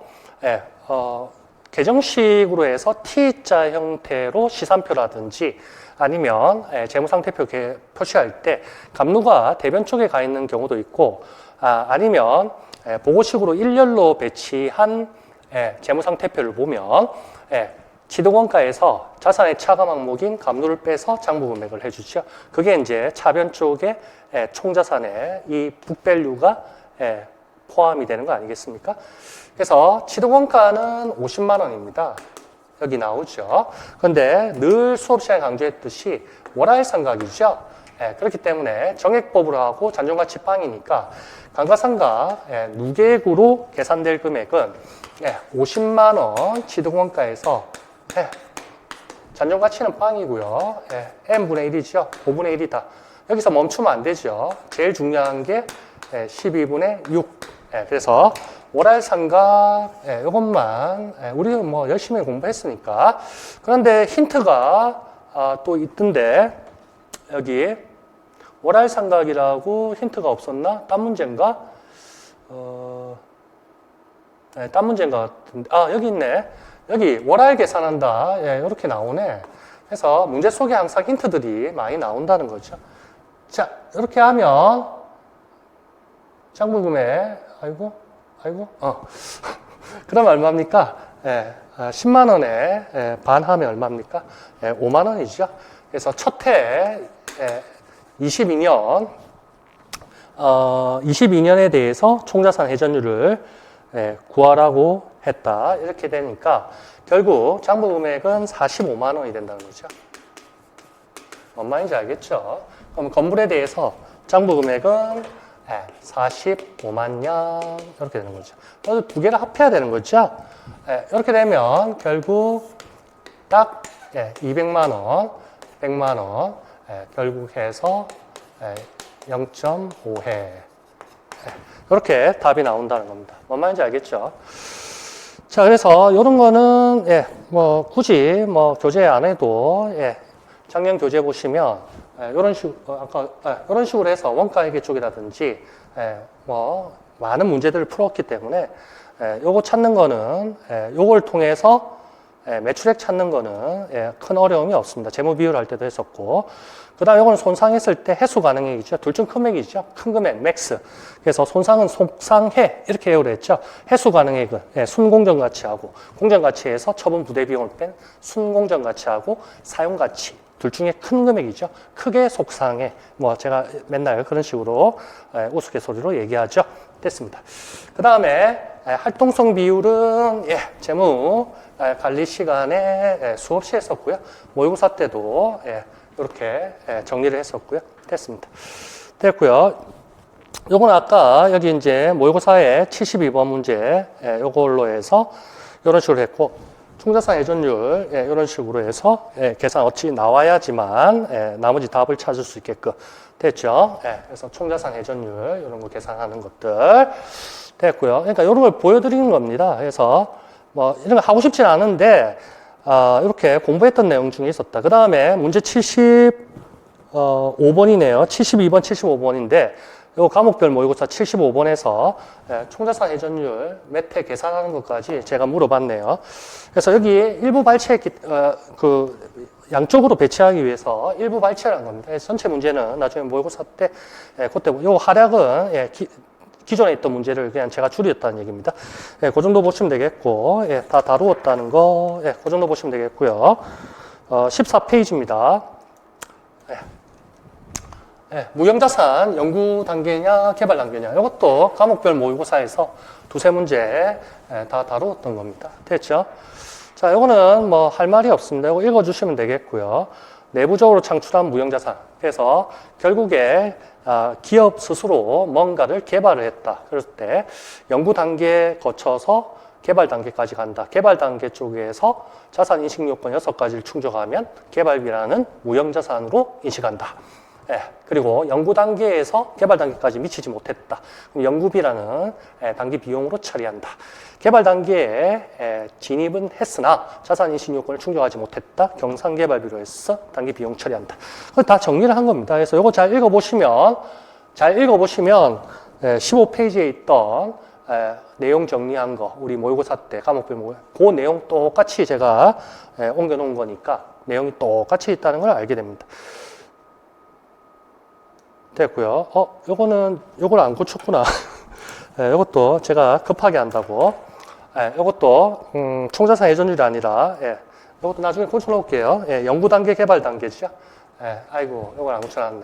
A: 계정식으로 해서 T자 형태로 시산표라든지 아니면 재무상태표 표시할 때 감루가 대변 쪽에 가 있는 경우도 있고 아니면 보고식으로 일렬로 배치한 재무상태표를 보면 취득원가에서 자산의 차감 항목인 감루를 빼서 장부금액을 해주죠. 그게 이제 차변 쪽에 총자산에 이 북밸류가 포함이 되는 거 아니겠습니까? 그래서 취득원가는 50만 원입니다. 여기 나오죠. 그런데 늘 수업 시간에 강조했듯이 월할상각이죠. 그렇기 때문에 정액법으로 하고 잔존가치 빵이니까 감가상각 누계액으로 계산될 금액은 50만 원 취득원가에서 잔존가치는 빵이고요. n분의 1이죠. 5분의 1이다. 여기서 멈추면 안 되죠. 제일 중요한 게 12분의 6. 그래서 월할상각 이것만 우리 뭐 열심히 공부했으니까. 그런데 힌트가 또 있던데 여기 월할상각이라고 힌트가 없었나? 딴 문제인가? 딴 문제인가 같은데 여기 있네. 여기 월할 계산한다. 이렇게 나오네. 그래서 문제 속에 항상 힌트들이 많이 나온다는 거죠. 자, 이렇게 하면 장부금액 아이고 그럼 얼마입니까? 10만 원에 반하면 얼마입니까? 5만 원이죠. 그래서 첫해 22년 22년에 대해서 총자산 회전율을 구하라고 했다. 이렇게 되니까 결국 장부금액은 45만 원이 된다는 거죠. 뭔 말인지 알겠죠? 그럼 건물에 대해서 장부금액은 45만 년 이렇게 되는 거죠. 두 개를 합해야 되는 거죠. 이렇게 되면 결국 딱 200만 원, 100만 원 결국 해서 0.5회 이렇게 답이 나온다는 겁니다. 뭔 말인지 알겠죠? 자, 그래서 이런 거는 뭐 굳이 뭐 교재 안 해도 작년 교재 보시면 이런 식으로 해서 원가회계 쪽이라든지 뭐 많은 문제들을 풀었기 때문에 요거 찾는 거는 요걸 통해서 매출액 찾는 거는 큰 어려움이 없습니다. 재무 비율 할 때도 했었고 그 다음에 이거는 손상했을 때 해수 가능액이죠. 둘 중 큰 금액이죠. 큰 금액 맥스. 그래서 손상은 속상해 이렇게 해오려 했죠. 해수 가능액은 순공정가치하고 공정가치에서 처분 부대 비용을 뺀 순공정가치하고 사용가치 둘 중에 큰 금액이죠. 크게 속상해. 뭐 제가 맨날 그런 식으로 우스갯소리로 얘기하죠. 됐습니다. 그 다음에 활동성 비율은 재무 관리 시간에 수없이 했었고요. 모의고사 때도 이렇게 정리를 했었고요. 됐습니다. 됐고요. 요건 아까 여기 이제 모의고사에 72번 문제 요걸로 해서 이런 식으로 했고 총자산 회전율 이런 식으로 해서 계산 어찌 나와야지만 나머지 답을 찾을 수 있게끔 됐죠. 그래서 총자산 회전율 이런 거 계산하는 것들 됐고요. 그러니까 이런 걸 보여드리는 겁니다. 그래서 뭐 이런 거 하고 싶진 않은데 이렇게 공부했던 내용 중에 있었다. 그 다음에 문제 75번이네요. 72번, 75번인데 요 과목별 모의고사 75번에서 총자산 회전율 몇 회 계산하는 것까지 제가 물어봤네요. 그래서 여기 일부 발췌 그 양쪽으로 배치하기 위해서 일부 발췌를 한 겁니다. 그래서 전체 문제는 나중에 모의고사 때 그때 요 활약은 기존에 있던 문제를 그냥 제가 줄였다는 얘기입니다. 그 정도 보시면 되겠고 다 다루었다는 거 그 정도 보시면 되겠고요. 14페이지입니다. 무형자산 연구 단계냐 개발 단계냐 이것도 과목별 모의고사에서 두세 문제 다 다루었던 겁니다. 됐죠? 자, 이거는 뭐 할 말이 없습니다. 이거 읽어주시면 되겠고요. 내부적으로 창출한 무형자산. 그래서 결국에 기업 스스로 뭔가를 개발을 했다. 그럴 때 연구 단계 거쳐서 개발 단계까지 간다. 개발 단계 쪽에서 자산 인식 요건 6가지를 충족하면 개발비라는 무형자산으로 인식한다. 그리고 연구 단계에서 개발 단계까지 미치지 못했다. 그럼 연구비라는 단기 비용으로 처리한다. 개발 단계에 진입은 했으나 자산 인식 요건을 충족하지 못했다. 경상개발비로 해서 단기 비용 처리한다. 다 정리를 한 겁니다. 그래서 이거 잘 읽어보시면 15페이지에 있던 내용 정리한 거 우리 모의고사 때 과목별 모의 그 내용 똑같이 제가 옮겨 놓은 거니까 내용이 똑같이 있다는 걸 알게 됩니다. 됐고요. 요걸 안 고쳤구나. 요것도 제가 급하게 한다고. 요것도, 총자산 회전율이 아니라, 요것도 나중에 고쳐놓을게요. 연구 단계, 개발 단계죠. 아이고, 요걸 안 고쳐놨네.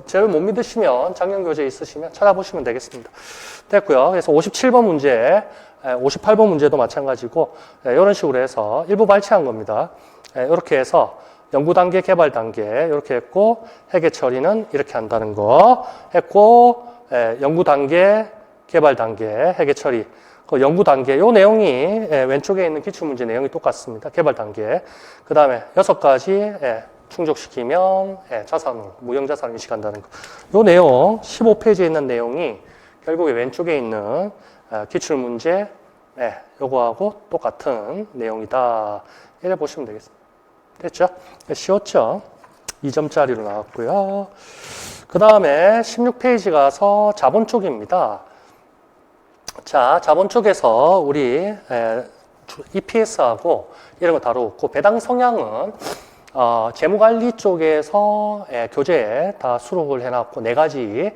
A: 저를 못 믿으시면, 작년 교재 있으시면 찾아보시면 되겠습니다. 됐고요. 그래서 57번 문제, 58번 문제도 마찬가지고, 이런 식으로 해서 일부 발췌한 겁니다. 이렇게 해서, 연구 단계, 개발 단계 이렇게 했고 회계 처리는 이렇게 한다는 거 했고 연구 단계, 개발 단계, 회계 처리. 그 연구 단계 요 내용이 왼쪽에 있는 기출 문제 내용이 똑같습니다. 개발 단계. 그다음에 6가지 충족시키면 자산으로 무형자산을 인식한다는 거. 요 내용 15페이지에 있는 내용이 결국에 왼쪽에 있는 기출 문제 요거하고 똑같은 내용이다. 이래 보시면 되겠습니다. 됐죠? 쉬웠죠? 2점짜리로 나왔고요. 그 다음에 16페이지 가서 자본 쪽입니다. 자, 자본 쪽에서 우리 EPS하고 이런 거 다루었고 배당 성향은 재무관리 쪽에서 교재에 다 수록을 해놨고 4가지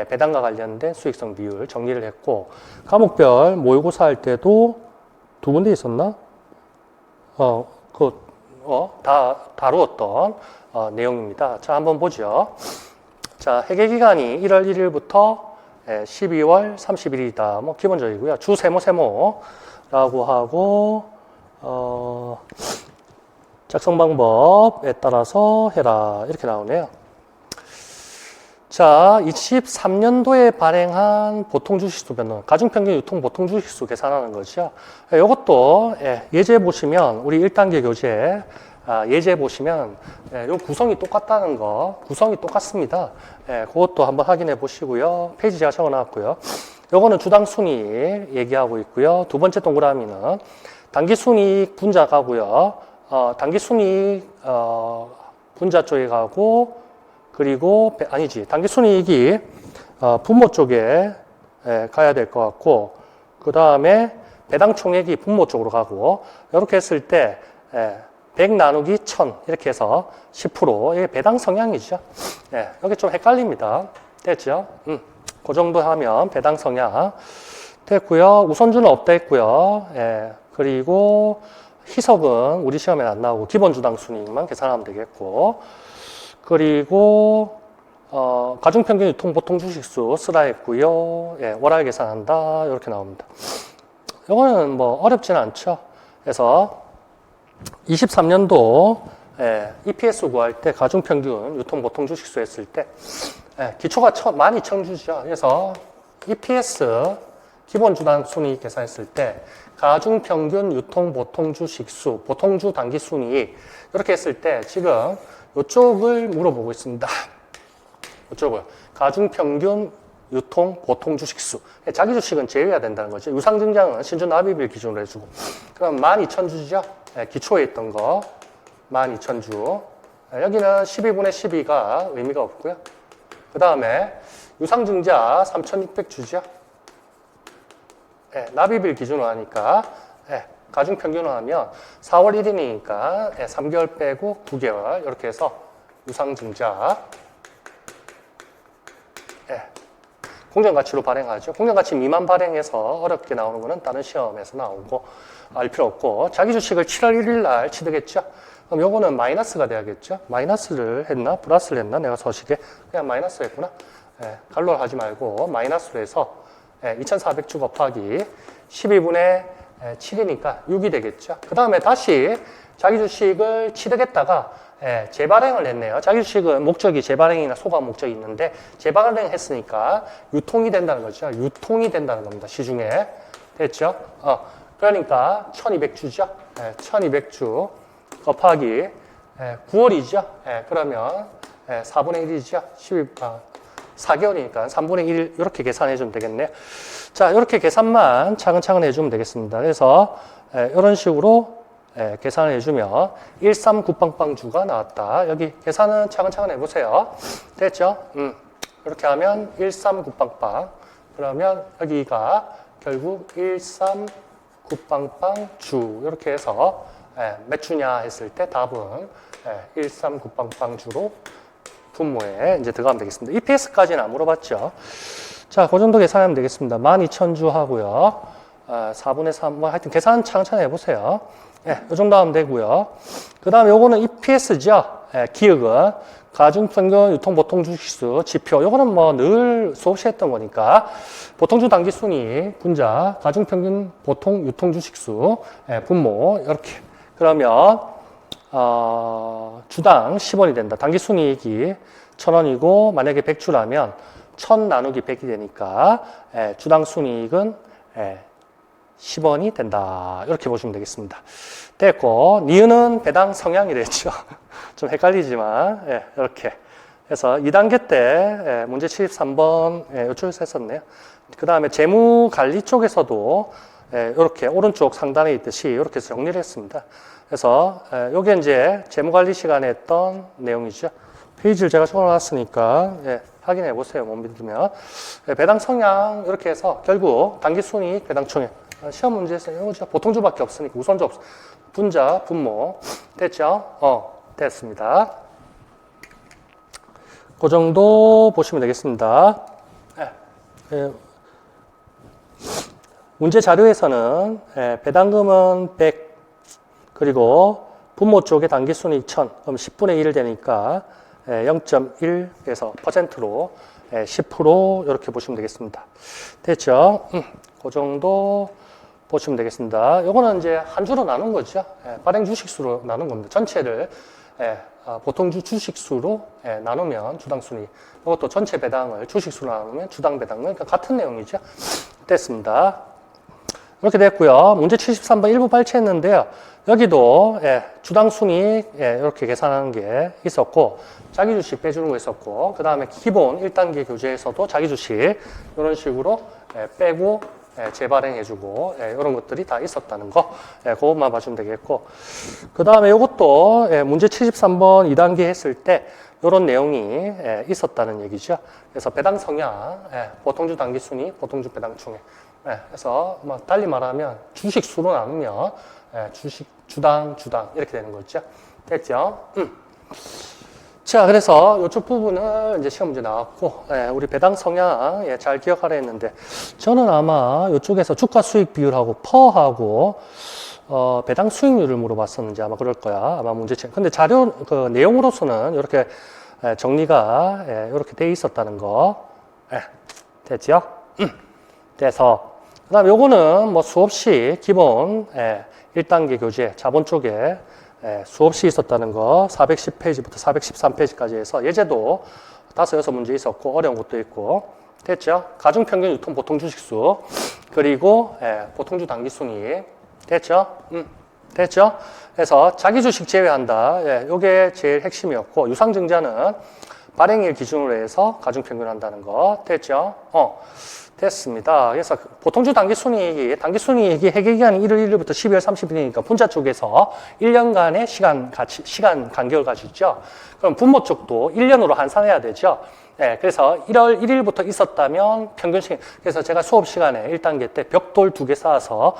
A: 배당과 관련된 수익성 비율 정리를 했고 과목별 모의고사 할 때도 2군데 있었나? 다 다루었던 내용입니다. 자, 한번 보죠. 자, 회계기간이 1월 1일부터 12월 30일이다. 뭐 기본적이고요. 주 세모라고 하고 작성 방법에 따라서 해라. 이렇게 나오네요. 자, 23년도에 발행한 보통주식수 변동, 가중평균 유통 보통주식수 계산하는 거죠. 이것도 예제 보시면 우리 1단계 교재 예제 보시면 요 구성이 똑같다는 거, 구성이 똑같습니다. 그것도 한번 확인해 보시고요. 페이지 제가 적어놨고요. 요거는 주당 순이익 얘기하고 있고요. 두 번째 동그라미는 단기 순이익 분자 가고요. 단기 순이익 분자 쪽에 가고 그리고 단기 순이익이 분모 쪽에 가야 될 것 같고 그 다음에 배당 총액이 분모 쪽으로 가고 이렇게 했을 때 100 나누기 1000 이렇게 해서 10% 이게 배당 성향이죠. 여기 좀 헷갈립니다. 됐죠? 그 정도 하면 배당 성향 됐고요. 우선주는 없다 했고요. 그리고 희석은 우리 시험에 안 나오고 기본 주당 순이익만 계산하면 되겠고 그리고 가중평균 유통 보통 주식수 쓰라 했고요. 월할 계산한다 이렇게 나옵니다. 이거는 뭐 어렵지는 않죠. 그래서 23년도 EPS 구할 때 가중평균 유통 보통 주식수 했을 때 기초가 많이 청주죠. 그래서 EPS 기본 주당 순이익 계산했을 때 가중평균 유통 보통주 식수, 보통주 단기 순이익 이렇게 했을 때 지금 이쪽을 물어보고 있습니다. 이쪽을 가중평균 유통 보통 주식수. 자기 주식은 제외해야 된다는 거죠. 유상증자는 신주 납입일 기준으로 해주고. 그럼 12,000주죠. 기초에 있던 거 12,000주. 여기는 12분의 12가 의미가 없고요. 그 다음에 유상증자 3,600주죠. 납입일 기준으로 하니까 가중평균으로 하면 4월 1일이니까 3개월 빼고 9개월 이렇게 해서 유상증자 공정가치로 발행하죠. 공정가치 미만 발행해서 어렵게 나오는 거는 다른 시험에서 나오고 알 필요 없고 자기 주식을 7월 1일 날 취득했죠. 그럼 요거는 마이너스가 돼야겠죠. 마이너스를 했나 플러스를 했나 내가 서식에 그냥 마이너스 했구나. 갈로 하지 말고 마이너스로 해서 2,400주 곱하기 12분의 7이니까 6이 되겠죠. 그 다음에 다시 자기 주식을 취득했다가 재발행을 했네요. 자기 주식은 목적이 재발행이나 소각 목적이 있는데 재발행했으니까 유통이 된다는 거죠. 유통이 된다는 겁니다. 시중에. 됐죠? 그러니까 1200주죠. 1200주 곱하기 9월이죠. 그러면 4분의 1이죠. 4개월이니까 3분의 1 이렇게 계산해 주면 되겠네요. 자, 이렇게 계산만 차근차근 해주면 되겠습니다. 그래서 이런 식으로 계산을 해주면 139빵빵주가 나왔다. 여기 계산은 차근차근 해보세요. 됐죠? 이렇게 하면 139빵빵. 그러면 여기가 결국 139빵빵주. 이렇게 해서 몇 주냐 했을 때 답은 139빵빵주로 분모에 이제 들어가면 되겠습니다. EPS까지는 안 물어봤죠. 자, 그 정도 계산하면 되겠습니다. 12,000주 하고요. 4분의 3, 뭐 하여튼 계산 차근차근 해보세요. 이 정도 하면 되고요. 그 다음에 요거는 EPS죠. 기억은 가중평균 유통보통 주식수 지표. 요거는 뭐 늘 수없이 했던 거니까 보통주 단기순이익 분자 가중평균 보통 유통주식수 분모 이렇게. 그러면 주당 10원이 된다. 단기순이익이 1,000원이고 만약에 100주라면 1,000 나누기 100이 되니까 주당 순이익은 10원이 된다. 이렇게 보시면 되겠습니다. 됐고, 니은은 배당 성향이 됐죠. 좀 헷갈리지만, 이렇게. 그래서 2단계 때 문제 73번 이쪽에서 했었네요. 그 다음에 재무관리 쪽에서도 이렇게 오른쪽 상단에 있듯이 이렇게 해서 정리를 했습니다. 그래서 이게 이제 재무관리 시간에 했던 내용이죠. 페이지를 제가 적어놨으니까 확인해 보세요. 못 믿으면. 배당 성향 이렇게 해서 결국 단기순이익 배당총액. 시험 문제에서 이거죠. 보통주밖에 없으니까 우선주 없어. 분자, 분모. 됐죠? 됐습니다. 그 정도 보시면 되겠습니다. 문제 자료에서는 배당금은 100, 그리고 분모 쪽에 단기순이익 1000, 그럼 10분의 1 되니까 0.1에서 퍼센트로 10% 이렇게 보시면 되겠습니다. 됐죠? 그 정도 보시면 되겠습니다. 요거는 이제 한 주로 나눈 거죠. 발행 주식수로 나눈 겁니다. 전체를 보통주 주식수로 나누면 주당 순위. 이것도 전체 배당을 주식수로 나누면 주당 배당은 그러니까 같은 내용이죠. 됐습니다. 이렇게 됐고요. 문제 73번 일부 발췌했는데요. 여기도 주당 순이익 이렇게 계산하는 게 있었고 자기 주식 빼주는 거 있었고 그 다음에 기본 1단계 교재에서도 자기 주식 이런 식으로 빼고 재발행해주고 이런 것들이 다 있었다는 거 그것만 봐주면 되겠고 그 다음에 이것도 문제 73번 2단계 했을 때 이런 내용이 있었다는 얘기죠. 그래서 배당 성향, 보통주 단기순위, 보통주 배당 총액. 그래서 뭐 달리 말하면 주식 수로 나누면 주식 주당 이렇게 되는 거죠. 됐죠? 자, 그래서 이쪽 부분은 이제 시험 문제 나왔고, 우리 배당 성향 잘 기억하라 했는데, 저는 아마 이쪽에서 주가 수익 비율하고 퍼하고 배당 수익률을 물어봤었는지 아마 그럴 거야. 아마 문제책. 근데 자료 그 내용으로서는 이렇게 정리가 이렇게 돼 있었다는 거. 됐죠? 돼서 그다음 요거는 뭐 수없이 기본 1단계 교재 자본 쪽에 수없이 있었다는 거 410페이지부터 413페이지까지 해서 예제도 5, 6문제 있었고 어려운 것도 있고 됐죠? 가중평균 유통 보통 주식수 그리고 보통주 당기순이익 됐죠? 됐죠? 그래서 자기 주식 제외한다. 요게 제일 핵심이었고 유상증자는 발행일 기준으로 해서 가중평균 한다는 거 됐죠? 됐습니다. 그래서 보통주 당기순이익이 회계기간이 1월 1일부터 12월 30일이니까 분자 쪽에서 1년간의 시간 간격을 가지고 있죠. 그럼 분모 쪽도 1년으로 환산해야 되죠. 그래서 1월 1일부터 있었다면 평균식. 그래서 제가 수업 시간에 1단계 때 벽돌 2개 쌓아서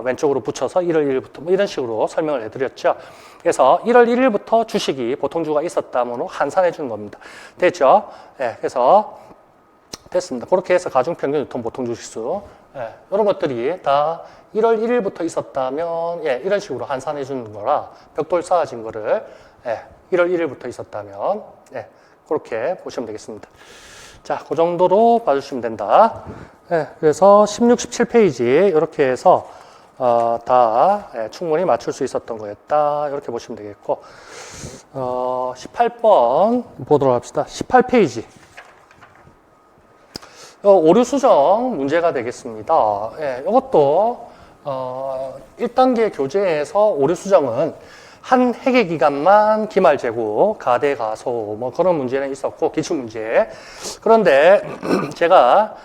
A: 왼쪽으로 붙여서 1월 1일부터 뭐 이런 식으로 설명을 해드렸죠. 그래서 1월 1일부터 주식이 보통주가 있었다면 환산해 주는 겁니다. 됐죠? 그래서 됐습니다. 그렇게 해서 가중평균 유통 보통 주식수 이런 것들이 다 1월 1일부터 있었다면 이런 식으로 환산해 주는 거라 벽돌 쌓아진 거를 1월 1일부터 있었다면 그렇게 보시면 되겠습니다. 자, 그 정도로 봐주시면 된다. 그래서 16, 17페이지 이렇게 해서 다 충분히 맞출 수 있었던 거였다. 이렇게 보시면 되겠고 18번 보도록 합시다. 18페이지 오류 수정 문제가 되겠습니다. 이것도 1단계 교재에서 오류 수정은 한 회계 기간만 기말 재고, 가대 가소 뭐 그런 문제는 있었고 기출 문제. 그런데 제가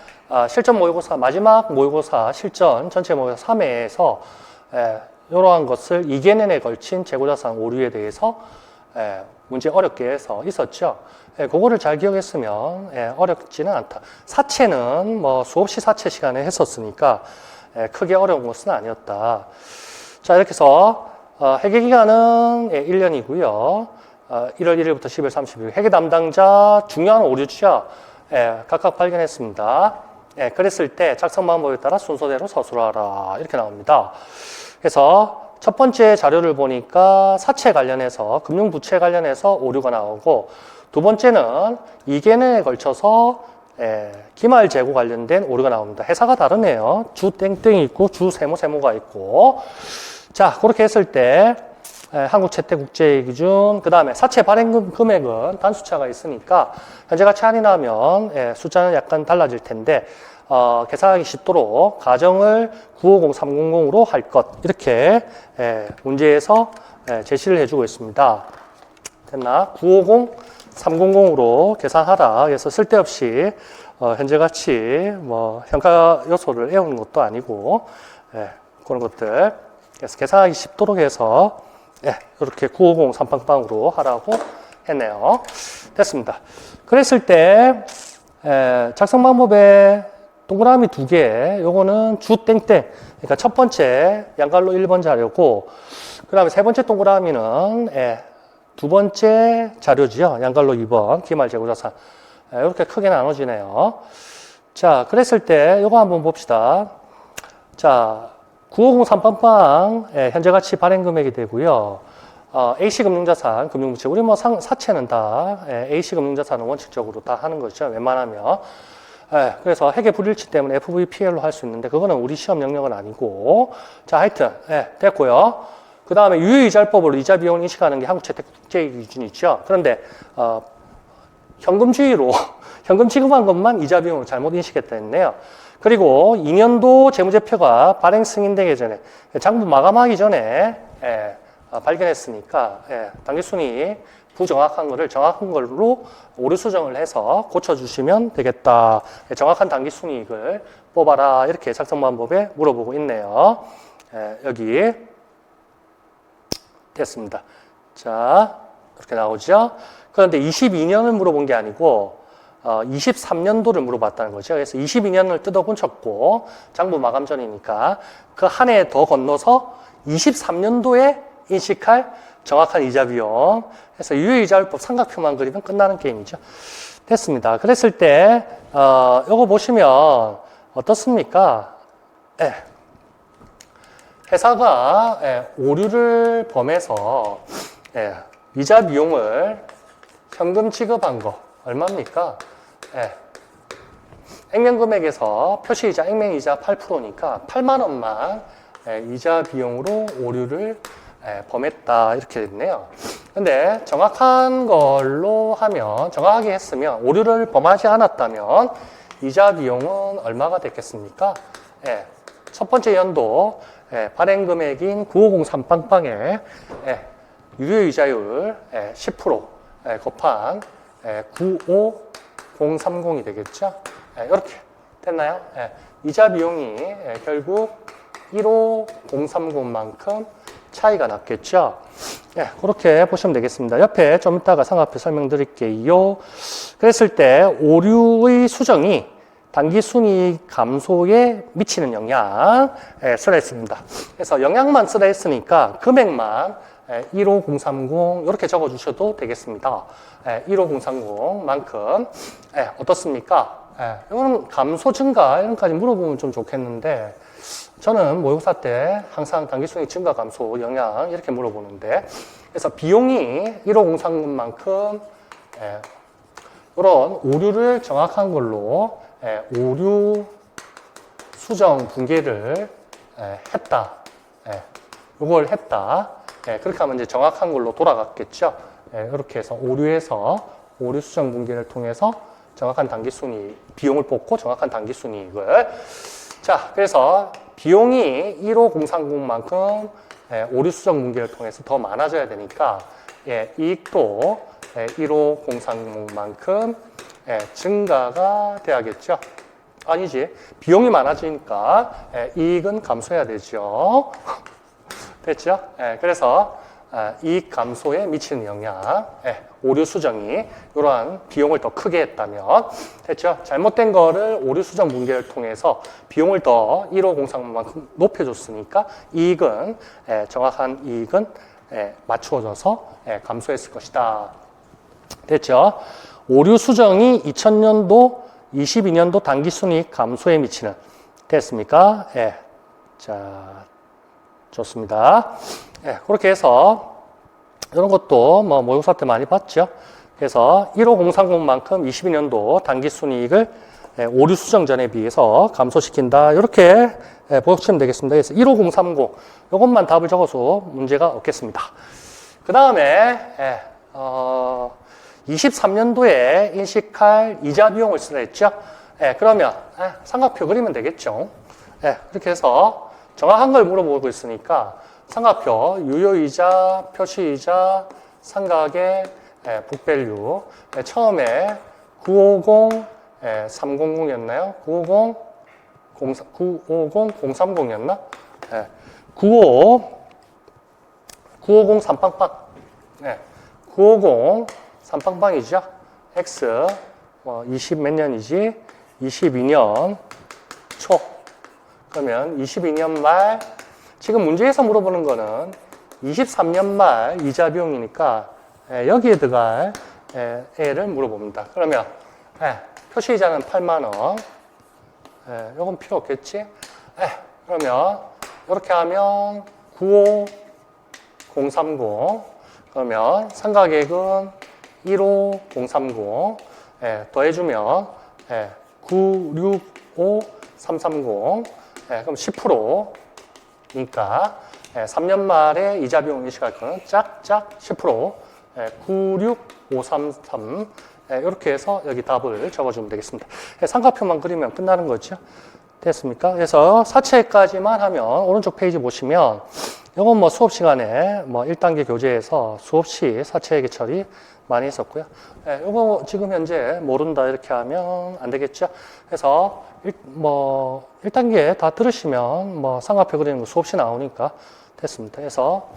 A: 실전 모의고사 마지막 모의고사 실전 전체 모의고사 3회에서 이러한 것을 2개년에 걸친 재고자산 오류에 대해서 문제 어렵게 해서 있었죠. 그거를 잘 기억했으면 어렵지는 않다. 사채는 뭐 수없이 사채 시간에 했었으니까 크게 어려운 것은 아니었다. 자, 이렇게 해서 회계기간은 1년이고요. 1월 1일부터 12월 30일. 회계 담당자 중요한 오류죠. 각각 발견했습니다. 그랬을 때 작성 방법에 따라 순서대로 서술하라. 이렇게 나옵니다. 그래서 첫 번째 자료를 보니까 사채 관련해서 금융부채 관련해서 오류가 나오고 두 번째는 2개년에 걸쳐서 기말 재고 관련된 오류가 나옵니다. 회사가 다르네요. 주 땡땡이 있고 주 세모가 있고 자, 그렇게 했을 때 한국채택국제기준 그 다음에 사채 발행 금액은 단수차가 있으니까 현재 가치 할인하면 숫자는 약간 달라질 텐데 계산하기 쉽도록 가정을 950300으로 할 것 이렇게 문제에서 제시를 해주고 있습니다. 됐나? 950300으로 계산하라. 그래서 쓸데없이 현재 가치 뭐 현가 요소를 외우는 것도 아니고 그런 것들 그래서 계산하기 쉽도록 해서 이렇게 9503빵빵으로 하라고 했네요. 됐습니다. 그랬을 때 작성 방법에 동그라미 2개, 요거는 주 땡땡. 그러니까 첫 번째 양갈로 1번 자료고, 그 다음에 세 번째 동그라미는 두 번째 자료지요. 양갈로 2번 기말 재고자산. 이렇게 크게 나눠지네요. 자, 그랬을 때 요거 한번 봅시다. 자, 9503빵빵 현재 가치 발행 금액이 되고요. AC 금융자산, 금융부채. 우리 뭐 사채는 다 AC 금융자산은 원칙적으로 다 하는 거죠. 웬만하면. 그래서 회계 불일치 때문에 FVPL로 할 수 있는데 그거는 우리 시험 영역은 아니고 자 하여튼 됐고요. 그 다음에 유효이자율법으로 이자 비용을 인식하는 게 한국채택국제기준 있죠. 그런데 현금주의로 현금 지급한 것만 이자 비용을 잘못 인식했다 했네요. 그리고 2년도 재무제표가 발행 승인되기 전에 장부 마감하기 전에 발견했으니까 당기순이익 부정확한 거를 정확한 걸로 오류 수정을 해서 고쳐주시면 되겠다. 정확한 당기순이익을 뽑아라. 이렇게 작성 방법에 물어보고 있네요. 여기 됐습니다. 자, 이렇게 나오죠. 그런데 22년을 물어본 게 아니고 23년도를 물어봤다는 거죠. 그래서 22년을 뜯어 고쳤고 장부 마감 전이니까 그 한 해 더 건너서 23년도에 인식할 정확한 이자 비용. 그래서 유효이자율법 삼각표만 그리면 끝나는 게임이죠. 됐습니다. 그랬을 때 요거 보시면 어떻습니까? 회사가 오류를 범해서 이자 비용을 현금 지급한 거 얼마입니까? 액면금액에서 표시이자, 액면이자 8%니까 8만 원만 이자 비용으로 오류를 범했다 이렇게 됐네요. 근데 정확한 걸로 하면, 정확하게 했으면, 오류를 범하지 않았다면, 이자 비용은 얼마가 됐겠습니까? 예, 첫 번째 연도 발행 금액인 9503 빵빵에 유효이자율 10% 곱한 95030이 되겠죠? 이렇게 됐나요? 이자 비용이 결국 15030만큼 차이가 났겠죠? 그렇게 보시면 되겠습니다. 옆에 좀 이따가 상하표 설명드릴게요. 그랬을 때 오류의 수정이 당기순이익 감소에 미치는 영향 쓰라 했습니다. 그래서 영향만 쓰라 했으니까 금액만 15030 이렇게 적어주셔도 되겠습니다. 15030만큼 어떻습니까? 이거는 감소 증가 이런 까지 물어보면 좀 좋겠는데 저는 모의고사 때 항상 당기순이익 증가 감소 영향 이렇게 물어보는데 그래서 비용이 15030만큼 이런 오류를 정확한 걸로 오류 수정 붕괴를 했다. 이걸 했다. 그렇게 하면 이제 정확한 걸로 돌아갔겠죠. 이렇게 해서 오류에서 오류 수정 붕괴를 통해서 정확한 당기순이익, 비용을 뽑고 정확한 당기순이익을. 자, 그래서 비용이 15030만큼 오류 수정 붕괴를 통해서 더 많아져야 되니까 이익도 15030만큼 증가가 돼야겠죠. 아니지. 비용이 많아지니까 이익은 감소해야 되죠. 됐죠? 그래서 이익 감소에 미치는 영향, 오류 수정이 이러한 비용을 더 크게 했다면 됐죠? 잘못된 거를 오류 수정 붕괴를 통해서 비용을 더 15030만큼 높여줬으니까 이익은 정확한 이익은 맞추어져서 감소했을 것이다. 됐죠? 오류 수정이 2000년도, 22년도 당기순이익 감소에 미치는 됐습니까? 자, 좋습니다. 그렇게 해서 이런 것도 뭐 모의고사 때 많이 봤죠. 그래서 15030만큼 22년도 당기순이익을 오류 수정 전에 비해서 감소시킨다. 이렇게 보시면 되겠습니다. 그래서 15030 이것만 답을 적어서 문제가 없겠습니다. 그 다음에 23년도에 인식할 이자 비용을 쓰라 했죠. 그러면 삼각표 그리면 되겠죠. 그렇게 해서 정확한 걸 물어보고 있으니까 삼각표 유효이자, 표시이자, 삼각의 북밸류 처음에 950 300이었나요? 950 030이었나? 950 3빵빵 950 3빵빵이죠. X 20 몇 년이지? 22년 초. 그러면 22년 말 지금 문제에서 물어보는 거는 23년 말 이자 비용이니까 여기에 들어갈 애를 물어봅니다. 그러면 표시이자는 8만 원. 이건 필요 없겠지? 그러면 이렇게 하면 95030 그러면 상가액은 15030 더해주면 965330 그럼 10%니까 3년 말에 이자 비용 인식할 거는 짝짝 10% 96533 이렇게 해서 여기 답을 적어주면 되겠습니다. 삼각표만 그리면 끝나는 거죠. 됐습니까? 그래서 사채까지만 하면 오른쪽 페이지 보시면 이건 뭐 수업 시간에 뭐 1단계 교재에서 수없이 사채회계 처리 많이 했었고요. 이거 지금 현재 모른다 이렇게 하면 안 되겠죠. 그래서 1단계 다 들으시면 뭐 삼각표 그리는 거 수없이 나오니까 됐습니다. 그래서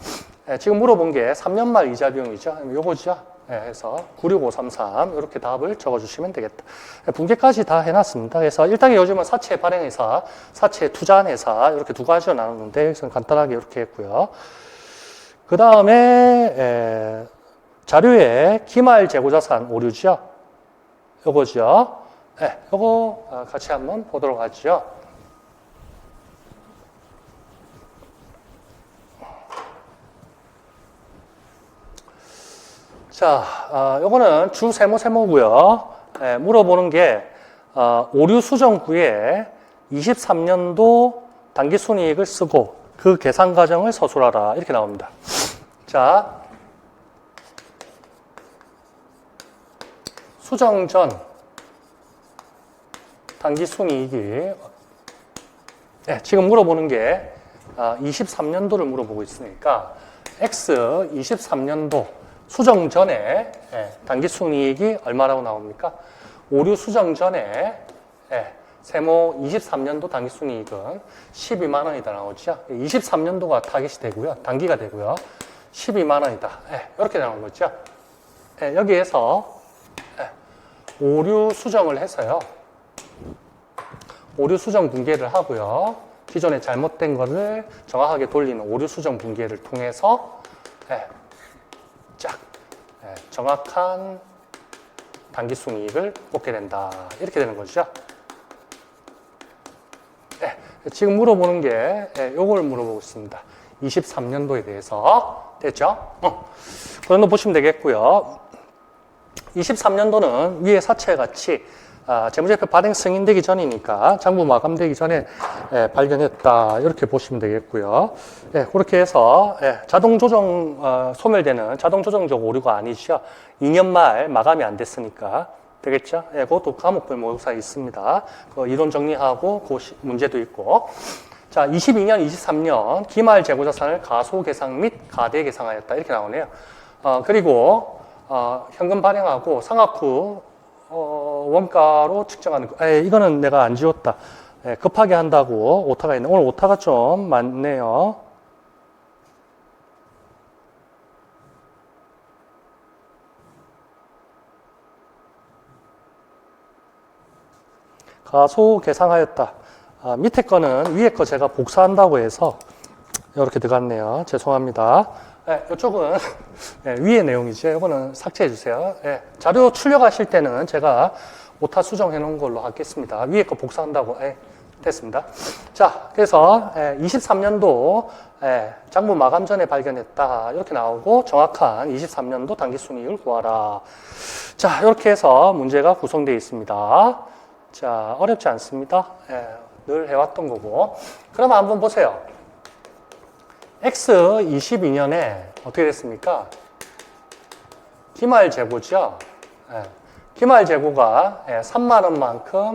A: 지금 물어본 게 3년 말 이자 비용이죠. 요거죠. 그래서 96533 이렇게 답을 적어주시면 되겠다. 분계까지 다 해놨습니다. 그래서 1단계 요즘은 사채 발행회사, 사채 투자한 회사 이렇게 두 가지로 나누는데 여기서 간단하게 이렇게 했고요. 그 다음에 자료에 기말 재고자산 오류죠. 요거죠. 요거 같이 한번 보도록 하죠. 자, 요거는 주 세모고요. 물어보는 게 오류 수정 후에 23년도 당기순이익을 쓰고 그 계산 과정을 서술하라 이렇게 나옵니다. 자, 수정 전 당기순이익이 지금 물어보는 게 23년도를 물어보고 있으니까 X 23년도 수정 전에 당기순이익이 얼마라고 나옵니까? 오류 수정 전에 세모 23년도 당기순이익은 12만 원이다 나오죠. 23년도가 타깃이 되고요. 단기가 되고요. 12만 원이다. 이렇게 나온 거죠. 여기에서 오류 수정을 해서요. 오류 수정 분계를 하고요. 기존에 잘못된 거를 정확하게 돌리는 오류 수정 분계를 통해서 정확한 당기순이익을 뽑게 된다. 이렇게 되는 거죠. 지금 물어보는 게 요걸 물어보고 있습니다. 23년도에 대해서 됐죠? 그런 거 보시면 되겠고요. 23년도는 위에 사채 같이 재무제표 발행 승인되기 전이니까 장부 마감되기 전에 발견했다. 이렇게 보시면 되겠고요. 그렇게 해서 자동 조정 소멸되는 자동 조정적 오류가 아니죠. 2년 말 마감이 안 됐으니까 되겠죠? 그것도 과목별 모의고사에 있습니다. 그 이론 정리하고 그 문제도 있고. 자, 22년, 23년 기말 재고자산을 가소 계상 및 가대 계상하였다. 이렇게 나오네요. 그리고 현금 발행하고 상각 후 원가로 측정하는 거. 이거는 내가 안 지웠다. 급하게 한다고 오타가 있네. 오늘 오타가 좀 많네요. 가소 계상하였다. 밑에 거는 위에 거 제가 복사한다고 해서 이렇게 들어갔네요. 죄송합니다. 이쪽은 위의 내용이죠. 이거는 삭제해 주세요. 자료 출력하실 때는 제가 오타 수정해 놓은 걸로 하겠습니다. 위에 거 복사한다고 됐습니다. 자, 그래서 23년도 장부 마감 전에 발견했다. 이렇게 나오고 정확한 23년도 당기순이익을 구하라. 자, 이렇게 해서 문제가 구성되어 있습니다. 자, 어렵지 않습니다. 늘 해왔던 거고. 그럼 한번 보세요. X 22년에 어떻게 됐습니까? 기말 재고죠. 기말 재고가 3만 원만큼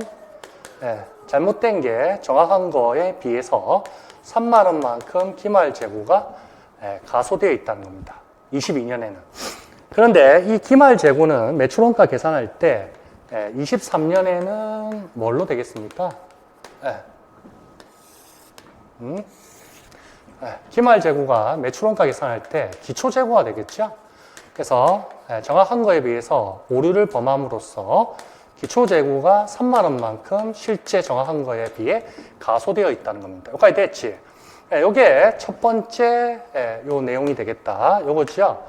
A: 잘못된 게 정확한 거에 비해서 3만 원만큼 기말 재고가 가소되어 있다는 겁니다. 22년에는. 그런데 이 기말 재고는 매출원가 계산할 때 23년에는 뭘로 되겠습니까? 기말 재고가 매출원가 계산할 때 기초 재고가 되겠죠? 그래서 정확한 거에 비해서 오류를 범함으로써 기초 재고가 3만 원만큼 실제 정확한 거에 비해 가소되어 있다는 겁니다. 여기까지 됐지? 요게 첫 번째 요 내용이 되겠다. 요거죠?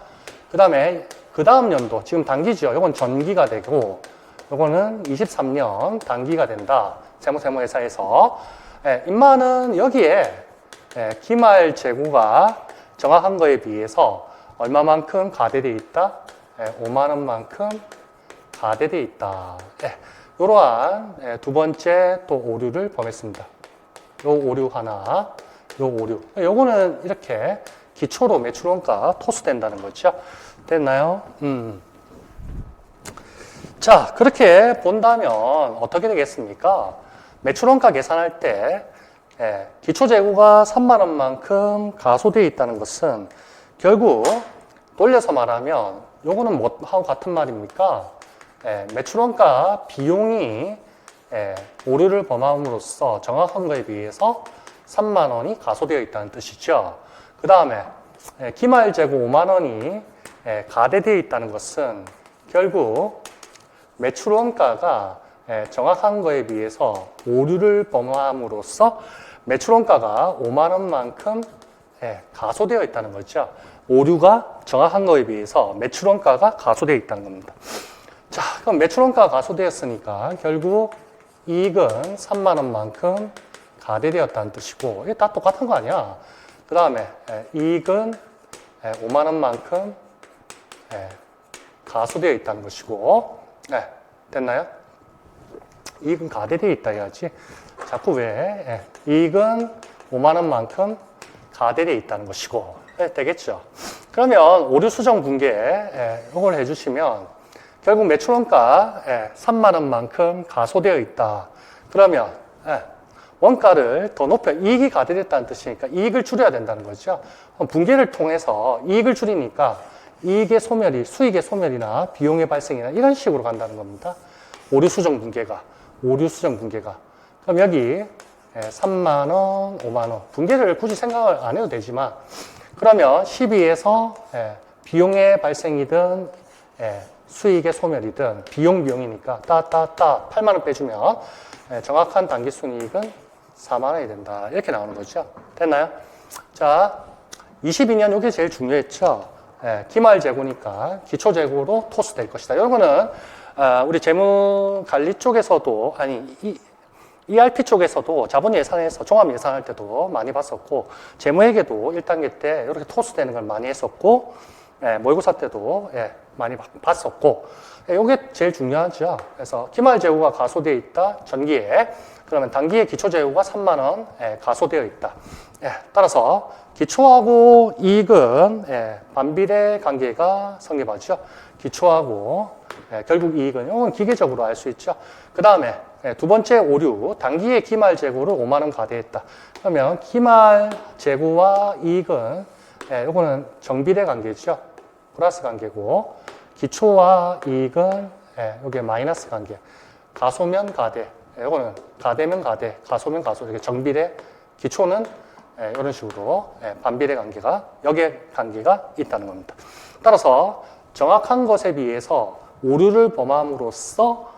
A: 그 다음 연도, 지금 단기죠? 요건 전기가 되고 요거는 23년 단기가 된다. 세무회사에서. 인마는 여기에 기말 재고가 정확한 거에 비해서 얼마만큼 가대되어 있다? 5만 원만큼 가대되어 있다. 이러한 두 번째 또 오류를 범했습니다. 요 오류 하나, 요 오류. 요거는 이렇게 기초로 매출원가 토스된다는 거죠. 됐나요? 자, 그렇게 본다면 어떻게 되겠습니까? 매출원가 계산할 때 기초재고가 3만 원만큼 가소되어 있다는 것은 결국 돌려서 말하면 요거는 뭐하고 같은 말입니까? 매출원가 비용이 오류를 범함으로써 정확한 거에 비해서 3만 원이 가소되어 있다는 뜻이죠. 그 다음에 기말재고 5만 원이 가대되어 있다는 것은 결국 매출원가가 정확한 거에 비해서 오류를 범함으로써 매출원가가 5만 원만큼 가소되어 있다는 거죠. 오류가 정확한 거에 비해서 매출원가가 가소되어 있다는 겁니다. 자, 그럼 매출원가가 가소되었으니까 결국 이익은 3만 원만큼 가대되었다는 뜻이고, 이게 다 똑같은 거 아니야? 그 다음에 이익은 5만 원만큼 가소되어 있다는 것이고, 됐나요? 이익은 가대되어 있다 해야지. 자꾸 왜 이익은 5만 원만큼 가대되어 있다는 것이고, 되겠죠? 그러면 오류 수정 분계 이걸 해주시면 결국 매출원가 3만 원만큼 가소되어 있다. 그러면 원가를 더 높여 이익이 가되됐다는 뜻이니까 이익을 줄여야 된다는 거죠. 분계를 통해서 이익을 줄이니까 이익의 소멸이 수익의 소멸이나 비용의 발생이나 이런 식으로 간다는 겁니다. 오류수정 분계가. 그럼 여기 3만 원, 5만 원. 분계를 굳이 생각을 안 해도 되지만 그러면 12에서 비용의 발생이든 수익의 소멸이든 비용이니까 8만 원 빼주면 정확한 단기순이익은 4만 원이 된다. 이렇게 나오는 거죠. 됐나요? 자, 22년 이게 제일 중요했죠. 기말재고니까 기초재고로 토스될 것이다. 이런 거는 우리 재무관리 쪽에서도 ERP 쪽에서도 자본 예산에서 종합 예산할 때도 많이 봤었고 재무회계도 1단계 때 이렇게 토스되는 걸 많이 했었고 모의고사 때도 많이 봤었고 이게 제일 중요하죠. 그래서 기말재고가 가소되어 있다. 전기에 그러면 단기에 기초재고가 3만 원 가소되어 있다. 따라서 기초하고 이익은 반비례 관계가 성립하죠. 기초하고 결국 이익은 이건 기계적으로 알 수 있죠. 그 다음에 두 번째 오류, 단기에 기말 재고를 5만 원 가대했다. 그러면 기말 재고와 이익은 이거는 정비례 관계죠. 플러스 관계고 기초와 이익은 여기 마이너스 관계. 가소면 가대. 이거는 가대면 가대, 가소면 가소. 이렇게 정비례, 기초는 이런 식으로 반비례 관계가 역의 관계가 있다는 겁니다. 따라서 정확한 것에 비해서 오류를 범함으로써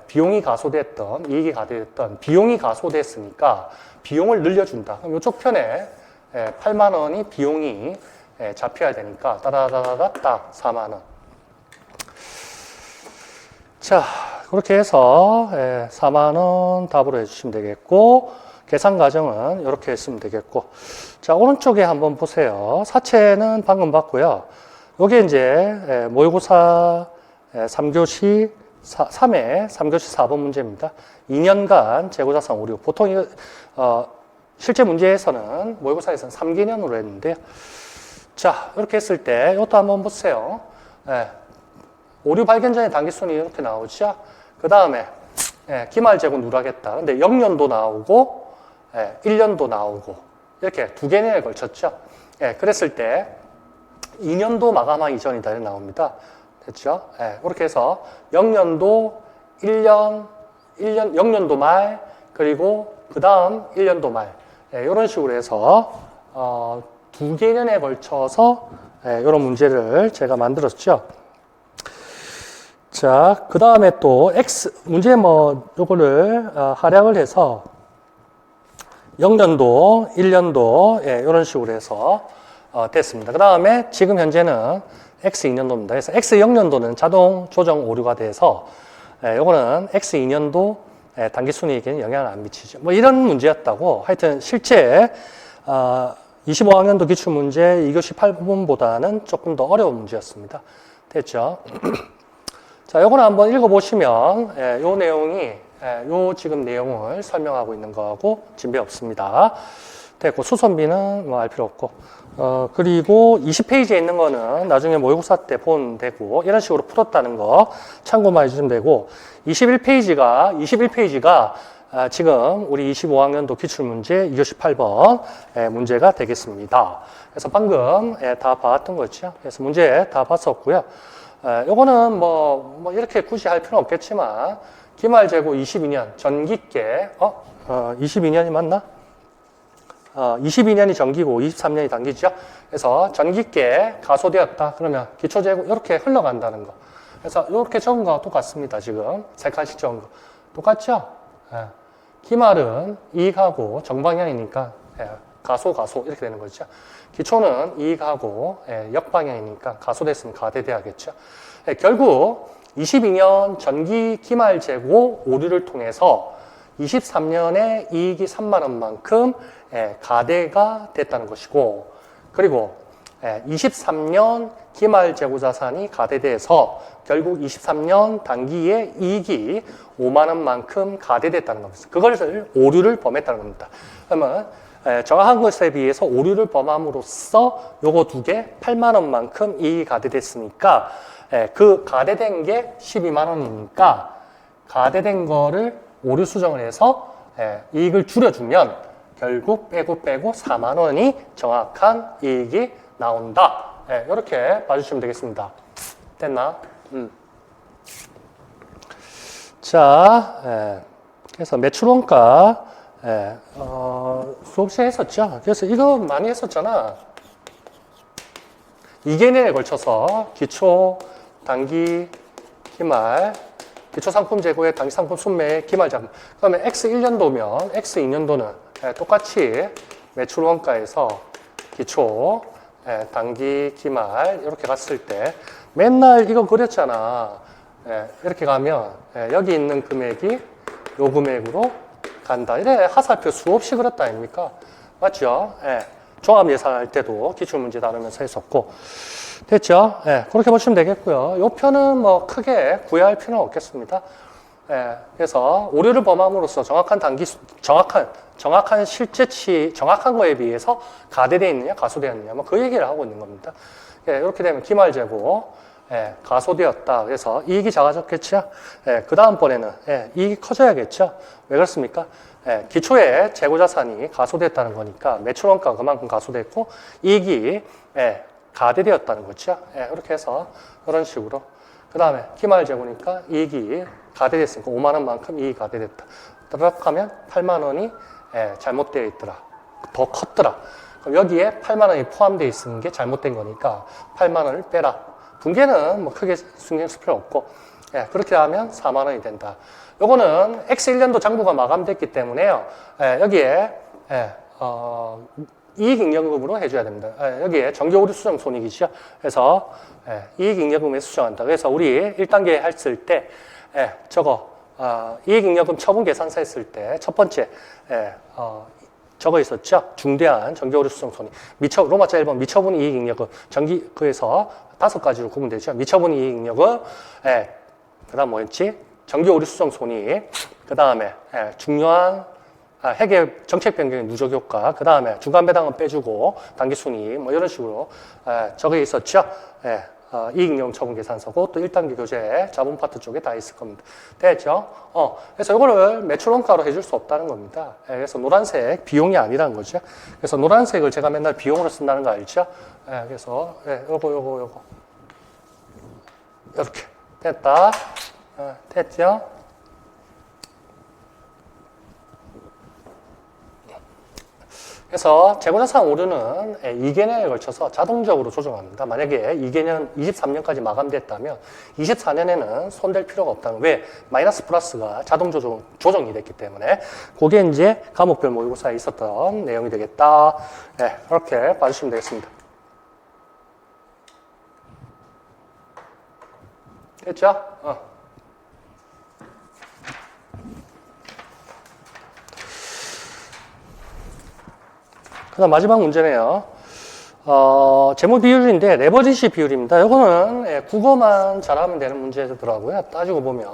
A: 비용이 가소됐던 이익이 가소됐던 비용이 가소됐으니까 비용을 늘려준다. 그럼 이쪽 편에 8만 원이 비용이 잡혀야 되니까 따다다다다 딱 4만 원. 자, 그렇게 해서 4만 원 답으로 해주시면 되겠고 계산 과정은 이렇게 했으면 되겠고 자 오른쪽에 한번 보세요. 사채는 방금 봤고요. 요게 이제 모의고사 3교시 3회 3교시 4번 문제입니다. 2년간 재고자산 오류. 보통 실제 문제에서는 모의고사에서는 3개년으로 했는데요. 자 이렇게 했을 때 이것도 한번 보세요. 오류 발견 전에 단기순이 이렇게 나오죠. 그 다음에 기말재고 누락했다. 근데 0년도 나오고 1년도 나오고 이렇게 두 개년에 걸쳤죠. 그랬을 때 2년도 마감하기 이전이다 이렇게 나옵니다. 됐죠? 그렇게 해서 0년도 0년도 말 그리고 그 다음 1년도 말 이런 식으로 해서 두 개년에 걸쳐서 이런 문제를 제가 만들었죠. 자, 그 다음에 또 문제 요거를 활약을 해서 0년도, 1년도, 이런 식으로 해서 됐습니다. 그 다음에 지금 현재는 X2년도입니다. 그래서 X0년도는 자동 조정 오류가 돼서 요거는 X2년도 단기순이익에는 영향을 안 미치죠. 이런 문제였다고. 하여튼 실제 25학년도 기출문제 2교시 8번보다는 조금 더 어려운 문제였습니다. 됐죠? 자, 요거는 한번 읽어보시면 요 내용이 요 지금 내용을 설명하고 있는 거하고 진배 없습니다. 됐고 수선비는 알 필요 없고 그리고 20페이지에 있는 거는 나중에 모의고사 때 보면 되고 이런 식으로 풀었다는 거 참고만 해주시면 되고 21페이지가 지금 우리 25학년도 기출문제 2교시 8번 문제가 되겠습니다. 그래서 방금 다 봤던 거죠. 그래서 문제 다 봤었고요. 요거는 이렇게 굳이 할 필요는 없겠지만 기말재고 22년 전기께 22년이 맞나? 22년이 전기고 23년이 단기죠. 그래서 전기께 가소되었다. 그러면 기초재고 이렇게 흘러간다는 거. 그래서 이렇게 적은 거와 똑같습니다. 지금 세 칸씩 적은 거 똑같죠? 기말은 이익하고 정방향이니까 가소 이렇게 되는 거죠. 기초는 이익하고 역방향이니까 가소됐으면 가대돼야겠죠. 결국 22년 전기 기말 재고 오류를 통해서 23년에 이익이 3만 원만큼 가대가 됐다는 것이고 그리고 23년 기말 재고 자산이 가대돼서 결국 23년 단기에 이익이 5만 원만큼 가대됐다는 겁니다. 그것을 오류를 범했다는 겁니다. 그러면 정확한 것에 비해서 오류를 범함으로써 요거 두 개 8만 원만큼 이익이 가대됐으니까 그 가대된 게 12만 원이니까 가대된 거를 오류 수정을 해서 이익을 줄여주면 결국 빼고 4만 원이 정확한 이익이 나온다. 이렇게 봐주시면 되겠습니다. 됐나? 자, 그래서 매출원가 수업 시에 했었죠. 그래서 이거 많이 했었잖아. 2개년에 걸쳐서 기초, 단기, 기말, 기초 상품 재고의 단기 상품 순매, 기말 자금. 그 다음에 X1년도면 X2년도는 똑같이 매출 원가에서 기초, 단기, 기말 이렇게 갔을 때 맨날 이거 그렸잖아. 이렇게 가면 여기 있는 금액이 요 금액으로 간다. 이래 하살표 수없이 그렸다 아닙니까? 맞죠? 종합 예산할 때도 기출문제 다루면서 했었고. 됐죠? 그렇게 보시면 되겠고요. 요 표는 뭐 크게 구애할 필요는 없겠습니다. 그래서 오류를 범함으로써 정확한 정확한 실제치, 정확한 거에 비해서 가대되어 있느냐, 가소되어 있느냐, 뭐 그 얘기를 하고 있는 겁니다. 이렇게 되면 기말재고, 가소되었다. 그래서 이익이 작아졌겠죠? 그 다음번에는, 이익이 커져야겠죠? 왜 그렇습니까? 기초에 재고자산이 가소됐다는 거니까 매출원가가 그만큼 가소됐고, 이익이, 가대되었다는 거죠. 이렇게 해서 그런 식으로. 그 다음에 기말재고니까 이익이 가대됐으니까 5만 원만큼 이익이 가대됐다. 따라락 하면 8만 원이 잘못되어 있더라. 더 컸더라. 그럼 여기에 8만 원이 포함되어 있는 게 잘못된 거니까 8만 원을 빼라. 분계는 뭐 크게 신경 쓸 필요 없고, 그렇게 하면 4만 원이 된다. 요거는 X1년도 장부가 마감됐기 때문에요. 여기에, 이익잉여금으로 해줘야 됩니다. 여기에 정기오류 수정 손익이죠. 그래서 이익잉여금에 수정한다. 그래서 우리 1단계 했을 때 저거 이익잉여금 처분 계산서 했을 때 첫 번째 저거 있었죠. 중대한 정기오류 수정 손익. 로마자 1번 미처분 이익잉여금 그래서 5가지로 구분되죠. 미처분 이익잉여금, 그다음 뭐였지? 정기오류 수정 손익. 그 다음에 중요한 회계 정책 변경의 누적 효과, 그 다음에 중간 배당은 빼주고 단기 순이익, 뭐 이런 식으로 저게 있었죠. 이익잉여금 처분 계산서고 또 1단계 교재 자본 파트 쪽에 다 있을 겁니다. 됐죠? 그래서 이거를 매출 원가로 해줄 수 없다는 겁니다. 그래서 노란색 비용이 아니라는 거죠. 그래서 노란색을 제가 맨날 비용으로 쓴다는 거 알죠? 그래서 요거 이렇게 됐다. 됐죠? 그래서 재고자산 오류는 2개년에 걸쳐서 자동적으로 조정합니다. 만약에 2개년, 23년까지 마감됐다면 24년에는 손댈 필요가 없다는, 왜? 마이너스 플러스가 자동 조정이 됐기 때문에 그게 이제 과목별 모의고사에 있었던 내용이 되겠다. 그렇게 봐주시면 되겠습니다. 됐죠? 그다음 마지막 문제네요. 재무 비율인데 레버리지 비율입니다. 이거는 국어만 잘하면 되는 문제더라고요. 따지고 보면.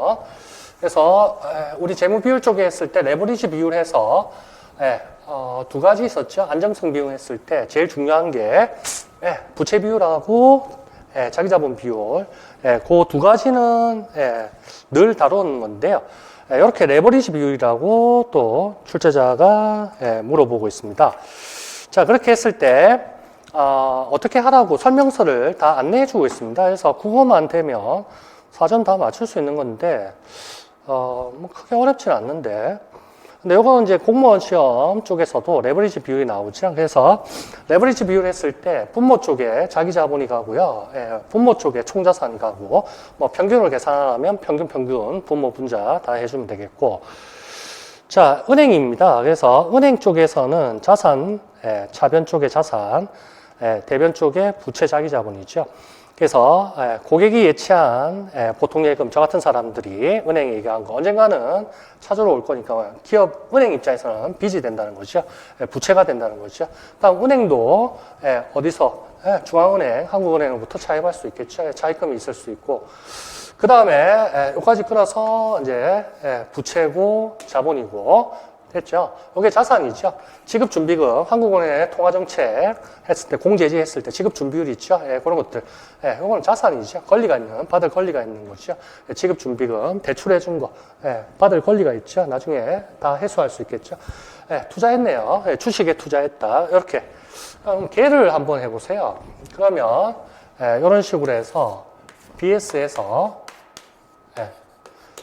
A: 그래서 우리 재무 비율 쪽에 했을 때 레버리지 비율 해서 두 가지 있었죠. 안정성 비용 했을 때 제일 중요한 게 부채 비율하고 자기자본 비율. 그 두 가지는 늘 다루는 건데요. 이렇게 레버리지 비율이라고 또 출제자가 물어보고 있습니다. 자, 그렇게 했을 때 어떻게 하라고 설명서를 다 안내해 주고 있습니다. 그래서 국어만 되면 사전 다 맞출 수 있는 건데 뭐 크게 어렵지는 않는데, 근데 이거는 이제 공무원 시험 쪽에서도 레버리지 비율이 나오죠. 그래서 레버리지 비율 했을 때 분모 쪽에 자기 자본이 가고요, 분모 쪽에 총자산이 가고, 뭐 평균을 계산하면 평균 분모 분자 다 해주면 되겠고. 자, 은행입니다. 그래서 은행 쪽에서는 자산, 차변 쪽에 자산, 대변 쪽에 부채 자기 자본이죠. 그래서 고객이 예치한 보통예금, 저 같은 사람들이 은행에 얘기한 거 언젠가는 찾으러 올 거니까 기업 은행 입장에서는 빚이 된다는 거죠. 부채가 된다는 거죠. 다음 은행도 어디서 중앙은행, 한국은행으로부터 차입할 수 있겠죠. 차입금이 있을 수 있고, 그 다음에 여기까지 끊어서 이제 부채고 자본이고, 됐죠? 이게 자산이죠. 지급준비금, 한국은행의 통화정책 했을 때, 공제지 했을 때 지급준비율 있죠? 예, 그런 것들. 예, 이거는 자산이죠. 권리가 있는, 받을 권리가 있는 거죠. 예, 지급준비금, 대출해준 거, 예, 받을 권리가 있죠. 나중에 다 해소할 수 있겠죠. 예, 투자했네요. 예, 주식에 투자했다. 이렇게. 개를 한번 해보세요. 그러면, 예, 이런 식으로 해서, BS에서, 예,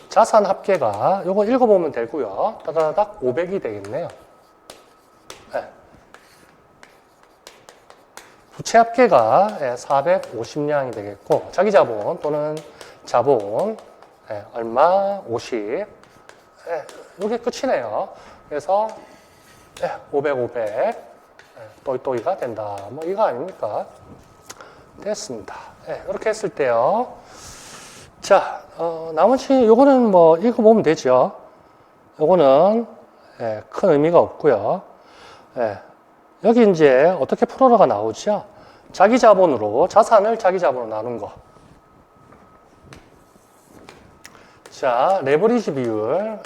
A: 자산 합계가 요거 읽어보면 되고요. 따다닥 500이 되겠네요. 네. 부채 합계가 450량이 되겠고 자기 자본 또는 자본 얼마 50. 이게 끝이네요. 그래서 500, 500 또이또이가 된다. 뭐 이거 아닙니까? 됐습니다. 이렇게 했을 때요. 자, 나머지 요거는 뭐 읽어보면 되죠. 요거는 큰 의미가 없고요. 여기 이제 어떻게 풀어라가 나오죠. 자기 자본으로 자산을 자기 자본으로 나눈 거. 자, 레버리지 비율.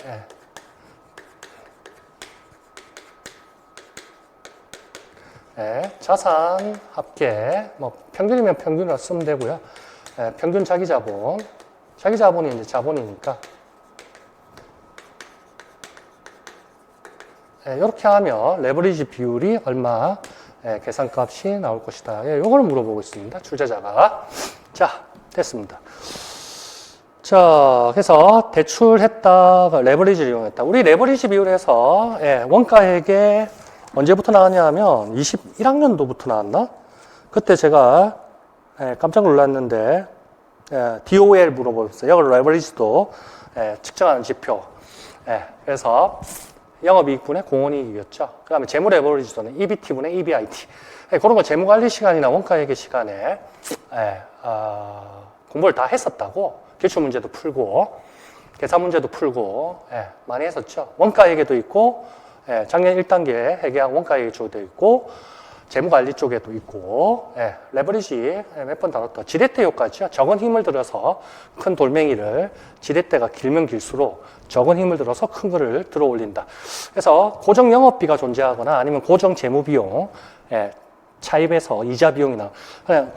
A: 자산 합계. 뭐 평균이면 평균으로 쓰면 되고요. 평균 자기 자본. 자기 자본이 이제 자본이니까. 이렇게 하면 레버리지 비율이 얼마 계산값이 나올 것이다. 요거를 물어보고 있습니다. 출제자가. 자, 됐습니다. 자, 그래서 대출했다, 레버리지를 이용했다. 우리 레버리지 비율에서 원가액에 언제부터 나왔냐 하면 21학년도부터 나왔나? 그때 제가 깜짝 놀랐는데 DOL 물어보셨어요. 이걸 레버리지도 측정하는 지표. 그래서 영업이익분의 공원이익이었죠. 그 다음에 재무 레버리지도는 EBT분의 EBIT. 그런 거 재무관리 시간이나 원가회계 시간에 공부를 다 했었다고. 기출문제도 풀고 계산 문제도 풀고 많이 했었죠. 원가회계도 있고 작년 1단계 회계학 원가회계 쪽에도 있고 재무관리 쪽에도 있고 레버리지 몇 번 다뤘다. 지렛대 효과죠. 적은 힘을 들어서 큰 돌멩이를 지렛대가 길면 길수록 적은 힘을 들어서 큰 거를 들어 올린다. 그래서 고정 영업비가 존재하거나 아니면 고정 재무비용 차입에서 이자 비용이나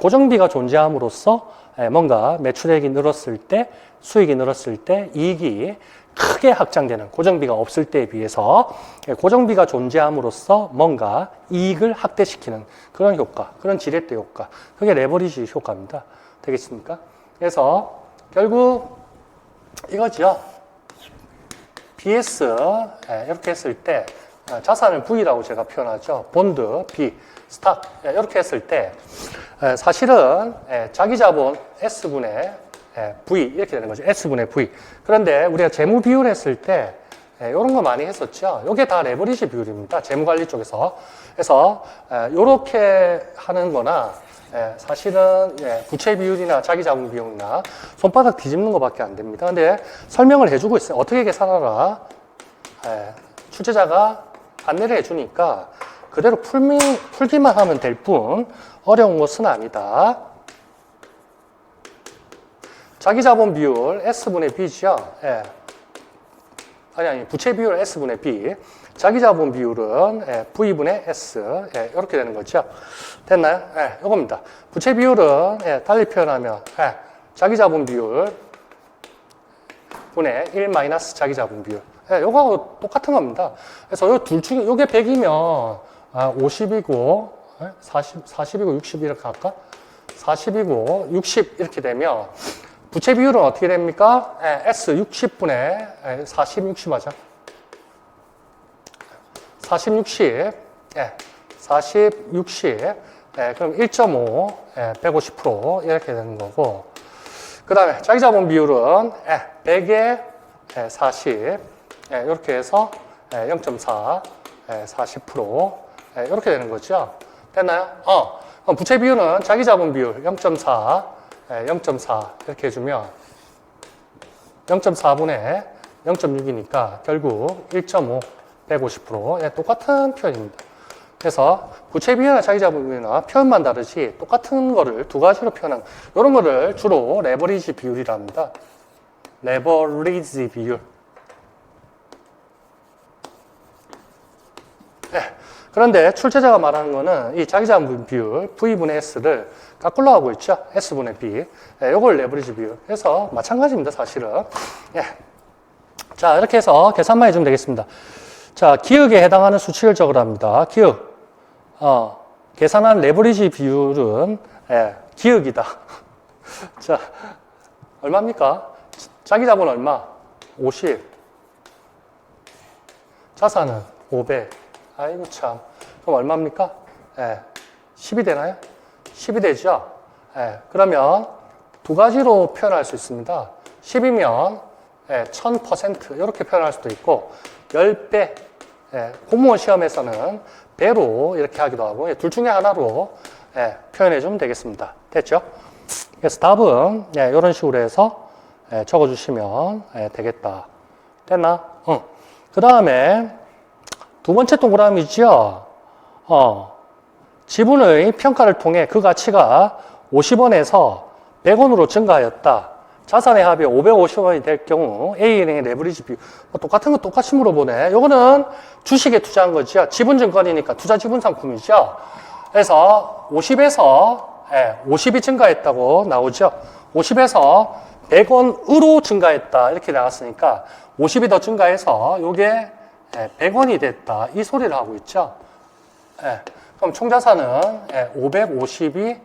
A: 고정비가 존재함으로써 뭔가 매출액이 늘었을 때 수익이 늘었을 때 이익이 크게 확장되는 고정비가 없을 때에 비해서 고정비가 존재함으로써 뭔가 이익을 확대시키는 그런 효과, 그런 지렛대 효과. 그게 레버리지 효과입니다. 되겠습니까? 그래서 결국 이거죠. BS 이렇게 했을 때 자산을 V라고 제가 표현하죠. 본드, B, 스탁 이렇게 했을 때 사실은 자기 자본 S분의 V 이렇게 되는 거죠. S분의 V. 그런데 우리가 재무 비율 했을 때 이런 거 많이 했었죠. 이게 다 레버리지 비율입니다. 재무관리 쪽에서. 그래서 이렇게 하는 거나 사실은 부채 비율이나 자기 자본 비용이나 손바닥 뒤집는 것밖에 안 됩니다. 근데 설명을 해주고 있어요. 어떻게 계산하라. 출제자가 안내를 해주니까 그대로 풀기만 하면 될 뿐 어려운 것은 아니다. 자기 자본 비율 S분의 B죠. 아니, 부채 비율 S분의 B. 자기 자본 비율은 V분의 S. 이렇게 되는 거죠. 됐나요? 이겁니다. 부채 비율은 달리 표현하면 자기 자본 비율 분의 1 마이너스 자기 자본 비율. 요거하고 똑같은 겁니다. 그래서 요 둘 중에 요게 100이면 50이고 40이고 60 이렇게 할까? 40이고 60 이렇게 되면 부채 비율은 어떻게 됩니까? S 60분의 40, 60 하자. 40, 60. 40, 60. 그럼 1.5, 150% 이렇게 되는 거고. 그 다음에 자기 자본 비율은 100에 40. 이렇게 해서 0.4, 40%. 이렇게 되는 거죠. 됐나요? 그럼 부채 비율은 자기 자본 비율 0.4, 0.4 이렇게 해주면 0.4분의 0.6이니까 결국 1.5, 150% 똑같은 표현입니다. 그래서 부채 비율이나 자기 자본 비율이나 표현만 다르지 똑같은 거를 두 가지로 표현한 이런 거를 주로 레버리지 비율이라 합니다. 레버리지 비율. 그런데 출제자가 말하는 거는 이 자기자본 비율 V분의 S를 거꾸로 하고 있죠. S분의 B. 예, 요걸 레버리지 비율. 그래서 마찬가지입니다, 사실은. 예. 자, 이렇게 해서 계산만 해주면 되겠습니다. 자, 기역에 해당하는 수칙을 적으랍니다. 기역. 계산한 레버리지 비율은, 예, 기역이다. 자, 얼마입니까? 자기자본 얼마? 50. 자산은 500. 아이고, 참. 그럼 얼마입니까? 예, 10이 되나요? 10이 되죠? 예, 그러면 두 가지로 표현할 수 있습니다. 10이면 1000% 이렇게 표현할 수도 있고 10배, 공무원 시험에서는 배로 이렇게 하기도 하고 둘 중에 하나로 표현해 주면 되겠습니다. 됐죠? 그래서 답은 이런 식으로 해서 적어주시면 되겠다. 됐나? 그 다음에 두 번째 동그라미죠. 지분의 평가를 통해 그 가치가 50원에서 100원으로 증가하였다. 자산의 합이 550원이 될 경우 A은행의 레버리지 비율. 똑같은 거 똑같이 물어보네. 요거는 주식에 투자한 거죠. 지분증권이니까 투자지분 상품이죠. 그래서 50에서 50이 증가했다고 나오죠. 50에서 100원으로 증가했다. 이렇게 나왔으니까 50이 더 증가해서 요게 100원이 됐다. 이 소리를 하고 있죠. 그럼 총자산은 550이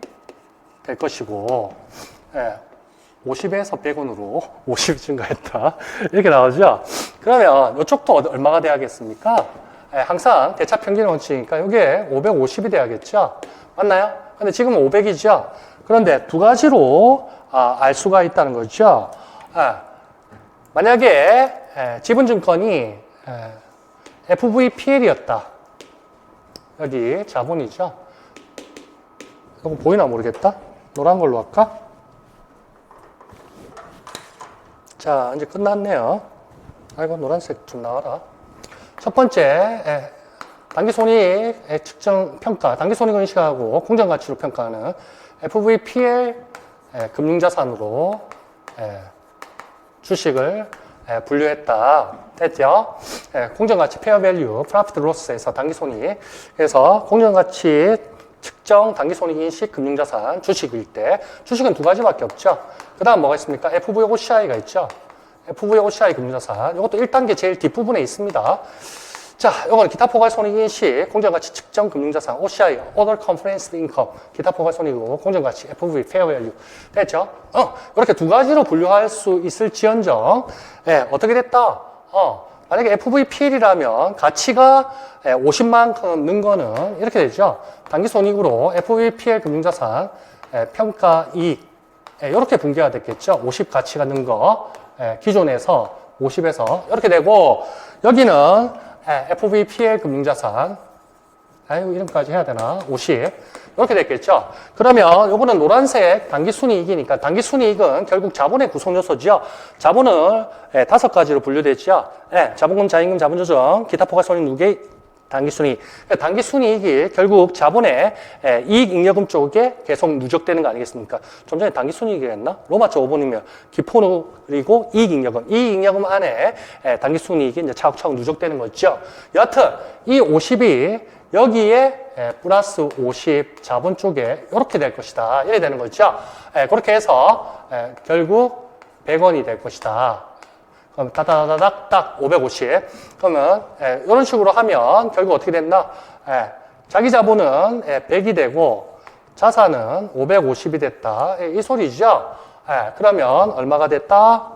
A: 될 것이고 50에서 100원으로 50이 증가했다. 이렇게 나오죠. 그러면 이쪽도 얼마가 돼야겠습니까? 항상 대차평균 원칙이니까 이게 550이 돼야겠죠. 맞나요? 근데 지금은 500이죠. 그런데 두 가지로 알 수가 있다는 거죠. 만약에 지분증권이 FVPL이었다. 여기 자본이죠. 이거 보이나 모르겠다. 노란 걸로 할까? 자, 이제 끝났네요. 아이고, 노란색 좀 나와라. 첫 번째, 당기손익 측정 평가, 당기손익을 인식하고 공정가치로 평가하는 FVPL 금융자산으로 주식을 분류했다. 됐죠? 공정가치 페어밸류, 프로피트 로스에서 당기손익. 그래서 공정가치 측정 당기손익 인식 금융자산 주식일 때 주식은 두 가지밖에 없죠. 그 다음 뭐가 있습니까? FVOCI가 있죠. FVOCI 금융자산. 이것도 1단계 제일 뒷부분에 있습니다. 자, 이거는 기타 포괄손익 인식 공정가치 측정 금융자산 OCI, Other Comprehensive Income 기타 포괄손익이고 공정가치 FV, Fair Value. 됐죠? 이렇게 두 가지로 분류할 수 있을지언정 어떻게 됐다? 만약에 FVPL이라면 가치가 50만큼 는 거는 이렇게 되죠. 단기손익으로 FVPL 금융자산 평가이익 이렇게 분개가 됐겠죠. 50 가치가 는 거 기존에서 50에서 이렇게 되고 여기는 FVPL 금융자산 아이고 이름까지 해야 되나? 50 이렇게 됐겠죠. 그러면 요거는 노란색 당기순이익이니까 당기순이익은 결국 자본의 구성요소죠. 자본을 5가지로 분류되죠. 자본금, 자인금, 자본조정, 기타 포괄손익 누계 당기순이익. 당기순이익이 결국 자본의 이익잉여금 쪽에 계속 누적되는 거 아니겠습니까? 좀 전에 당기순이익이랬나? 로마자 5번이면 기본이익이고 이익잉여금. 이익잉여금 안에 당기순이익이 이제 차곡차곡 누적되는 거죠. 여하튼 이 50이 여기에 플러스 50 자본 쪽에 이렇게 될 것이다. 이래 되는 거죠. 그렇게 해서 결국 100원이 될 것이다. 그럼 다다다닥 딱 550. 그러면 이런 식으로 하면 결국 어떻게 됐나? 자기 자본은 100이 되고 자산은 550이 됐다. 이 소리죠. 그러면 얼마가 됐다?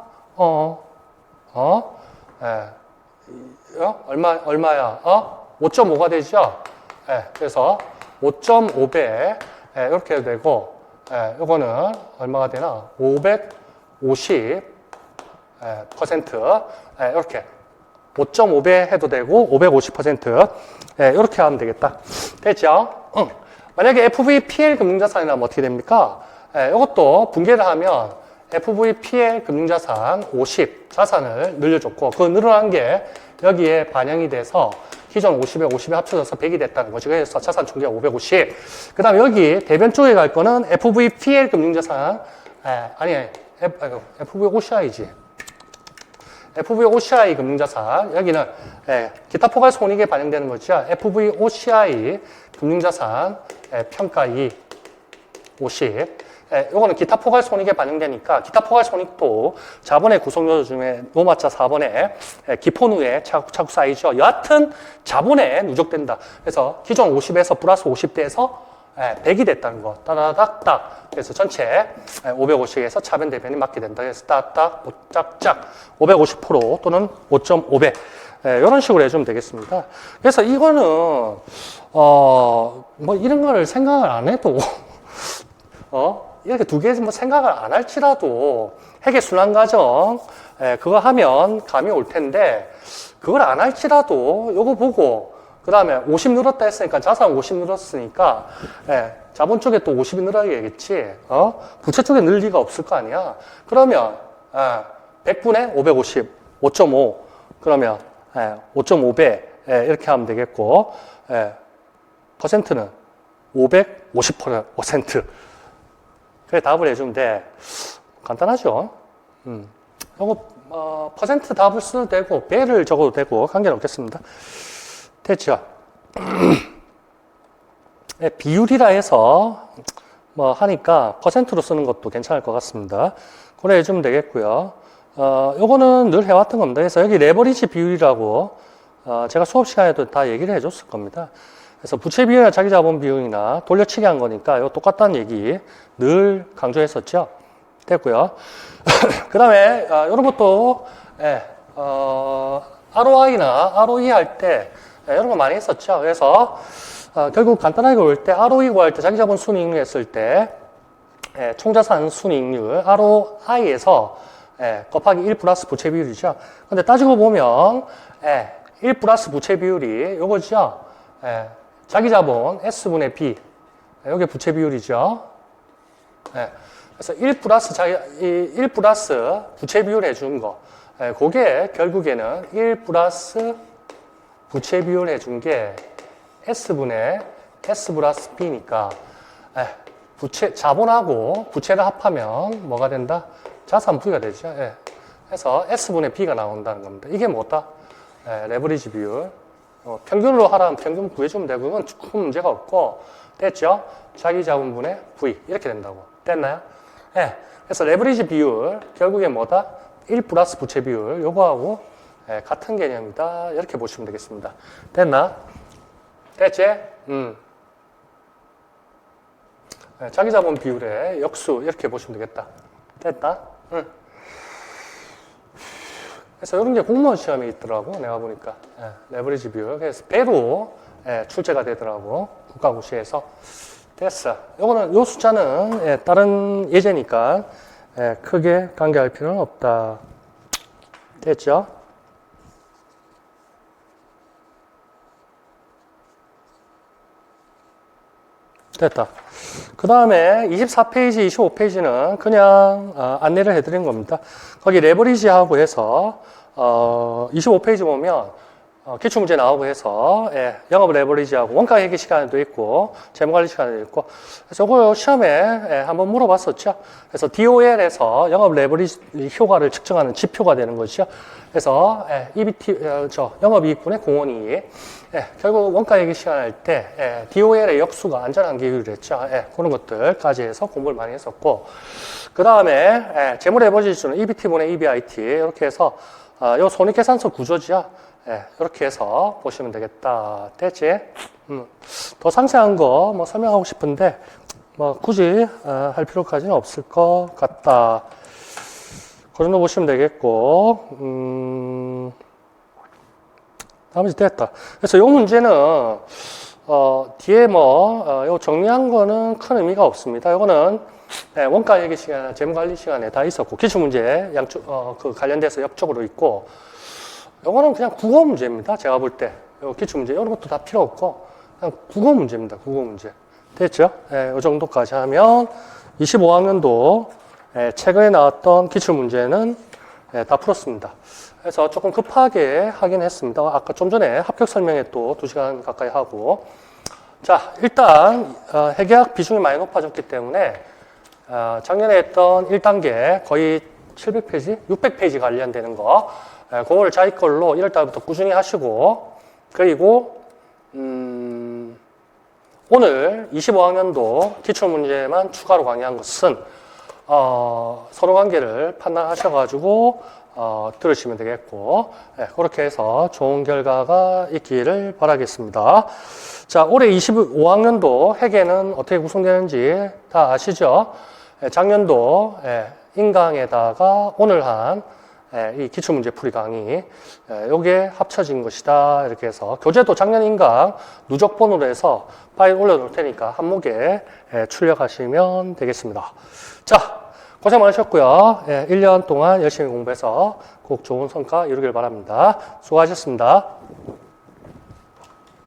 A: 얼마야? 5.5가 되죠? 그래서 5.5배 이렇게 되고 요거는 얼마가 되나? 550 퍼센트 이렇게 5.5배 해도 되고 550% 이렇게 하면 되겠다. 됐죠? 만약에 FVPL 금융자산이라면 어떻게 됩니까? 이것도 분개를 하면 FVPL 금융자산 50 자산을 늘려줬고 그 늘어난 게 여기에 반영이 돼서 기존 50에 50이 합쳐져서 100이 됐다는 거죠. 그래서 자산 총계가 550. 그 다음에 여기 대변 쪽에 갈 거는 FVPL 금융자산 FVOCI지. FVOCI 금융자산, 여기는 기타 포괄 손익에 반영되는 거죠. FVOCI 금융자산 평가이 50. 요거는 기타 포괄 손익에 반영되니까 기타 포괄 손익도 자본의 구성요소 중에 노마자 4번에 기본후에 차곡차곡 쌓이죠. 여하튼 자본에 누적된다. 그래서 기존 50에서 플러스 50대에서 100이 됐다는 거. 따다닥딱. 그래서 전체 550에서 차변 대변이 맞게 된다. 그래서 딱딱 짝짝 550% 또는 5.5배. 이런 식으로 해주면 되겠습니다. 그래서 이거는 뭐 이런 거를 생각을 안 해도 이렇게 두 개 뭐 생각을 안 할지라도 회계 순환 과정 그거 하면 감이 올 텐데 그걸 안 할지라도 요거 보고 그 다음에 50 늘었다 했으니까 자산 50 늘었으니까 자본 쪽에 또 50이 늘어야겠지. 부채 쪽에 늘 리가 없을 거 아니야. 그러면 100분의 550, 5.5 그러면 5.5배 이렇게 하면 되겠고 퍼센트는 550%. 그래 답을 해주면 돼. 간단하죠? 요거 퍼센트 답을 써도 되고 배를 적어도 되고 관계는 없겠습니다. 됐죠? 비율이라 해서 뭐 하니까 퍼센트로 쓰는 것도 괜찮을 것 같습니다. 그래 해주면 되겠고요. 요거는 늘 해왔던 겁니다. 그래서 여기 레버리지 비율이라고 제가 수업 시간에도 다 얘기를 해줬을 겁니다. 그래서 부채 비율이나 자기 자본 비율이나 돌려치기 한 거니까 이거 똑같다는 얘기 늘 강조했었죠. 됐고요. 그 다음에 이런 것도 ROI나 ROE 할 때 이런 거 많이 했었죠. 그래서 결국 간단하게 볼 때 ROE 구할 때 자기 자본 순이익률 했을 때 총자산 순이익률 ROI에서 곱하기 1 플러스 부채 비율이죠. 근데 따지고 보면 1 플러스 부채 비율이 요거죠. 자기 자본 S분의 B 요게 부채 비율이죠. 그래서 1 플러스 부채 비율 해준 거 그게 결국에는 1 플러스 부채 비율 해준 게 S분의 S 플러스 B니까 부채, 자본하고 부채를 합하면 뭐가 된다? 자산 V가 되죠. 그래서 S분의 B가 나온다는 겁니다. 이게 뭐다? 레버리지 비율. 평균으로 하라면 평균 구해주면 되고, 그건 큰 문제가 없고, 됐죠? 자기 자본분의 V. 이렇게 된다고. 됐나요? 그래서 레버리지 비율, 결국에 뭐다? 1 플러스 부채 비율. 요거하고 같은 개념이다. 이렇게 보시면 되겠습니다. 됐나? 됐지? 자기 자본 비율의 역수. 이렇게 보시면 되겠다. 됐다? 그래서 이런 게 공무원 시험에 있더라고, 내가 보니까. 레버리지 비율. 그래서 배로 출제가 되더라고, 국가고시에서. 됐어. 요거는, 요 숫자는 다른 예제니까 크게 관계할 필요는 없다. 됐죠? 됐다. 그 다음에 24페이지, 25페이지는 그냥 안내를 해드린 겁니다. 거기 레버리지하고 해서 25페이지 보면 기출문제 나오고 해서 영업 레버리지하고 원가 회계 시간에도 있고 재무관리 시간에도 있고 그래서 이거 시험에 한번 물어봤었죠. 그래서 DOL에서 영업 레버리지 효과를 측정하는 지표가 되는 거죠. 그래서 EBT, 영업이익분의 공원이익 결국 원가 회계 시간 할 때 DOL의 역수가 안전한 비율을 했죠. 그런 것들까지 해서 공부를 많이 했었고 그 다음에 재무 레버리지는 EBT분의 EBIT 이렇게 해서 요 손익계산서 구조지요. 이렇게 해서 보시면 되겠다. 됐지? 더 상세한 거 뭐 설명하고 싶은데 뭐 굳이 할 필요까지는 없을 것 같다. 그 정도 보시면 되겠고 나머지 됐다. 그래서 이 문제는 뒤에 요 정리한 거는 큰 의미가 없습니다. 이거는 원가 회계 시간, 재무관리 시간에 다 있었고 기출문제 양쪽 그 관련돼서 옆쪽으로 있고 요거는 그냥 국어 문제입니다. 제가 볼 때 기출문제 이런 것도 다 필요 없고 그냥 국어 문제입니다. 국어 문제 됐죠? 이 정도까지 하면 25학년도 최근에 나왔던 기출문제는 다 풀었습니다. 그래서 조금 급하게 하긴 했습니다. 아까 좀 전에 합격 설명회 또 2시간 가까이 하고 자 일단 회계학 비중이 많이 높아졌기 때문에 작년에 했던 1단계 거의 700페이지? 600페이지 관련되는 거. 그거를 자기 걸로 1월달부터 꾸준히 하시고, 그리고, 오늘 25학년도 기출문제만 추가로 강의한 것은, 서로 관계를 판단하셔가지고, 들으시면 되겠고, 그렇게 해서 좋은 결과가 있기를 바라겠습니다. 자, 올해 25학년도 회계는 어떻게 구성되는지 다 아시죠? 작년도 인강에다가 오늘 한 이 기출문제 풀이 강의, 요게 합쳐진 것이다. 이렇게 해서 교재도 작년 인강 누적본으로 해서 파일 올려놓을 테니까 한목에 출력하시면 되겠습니다. 자, 고생 많으셨고요. 1년 동안 열심히 공부해서 꼭 좋은 성과 이루길 바랍니다. 수고하셨습니다.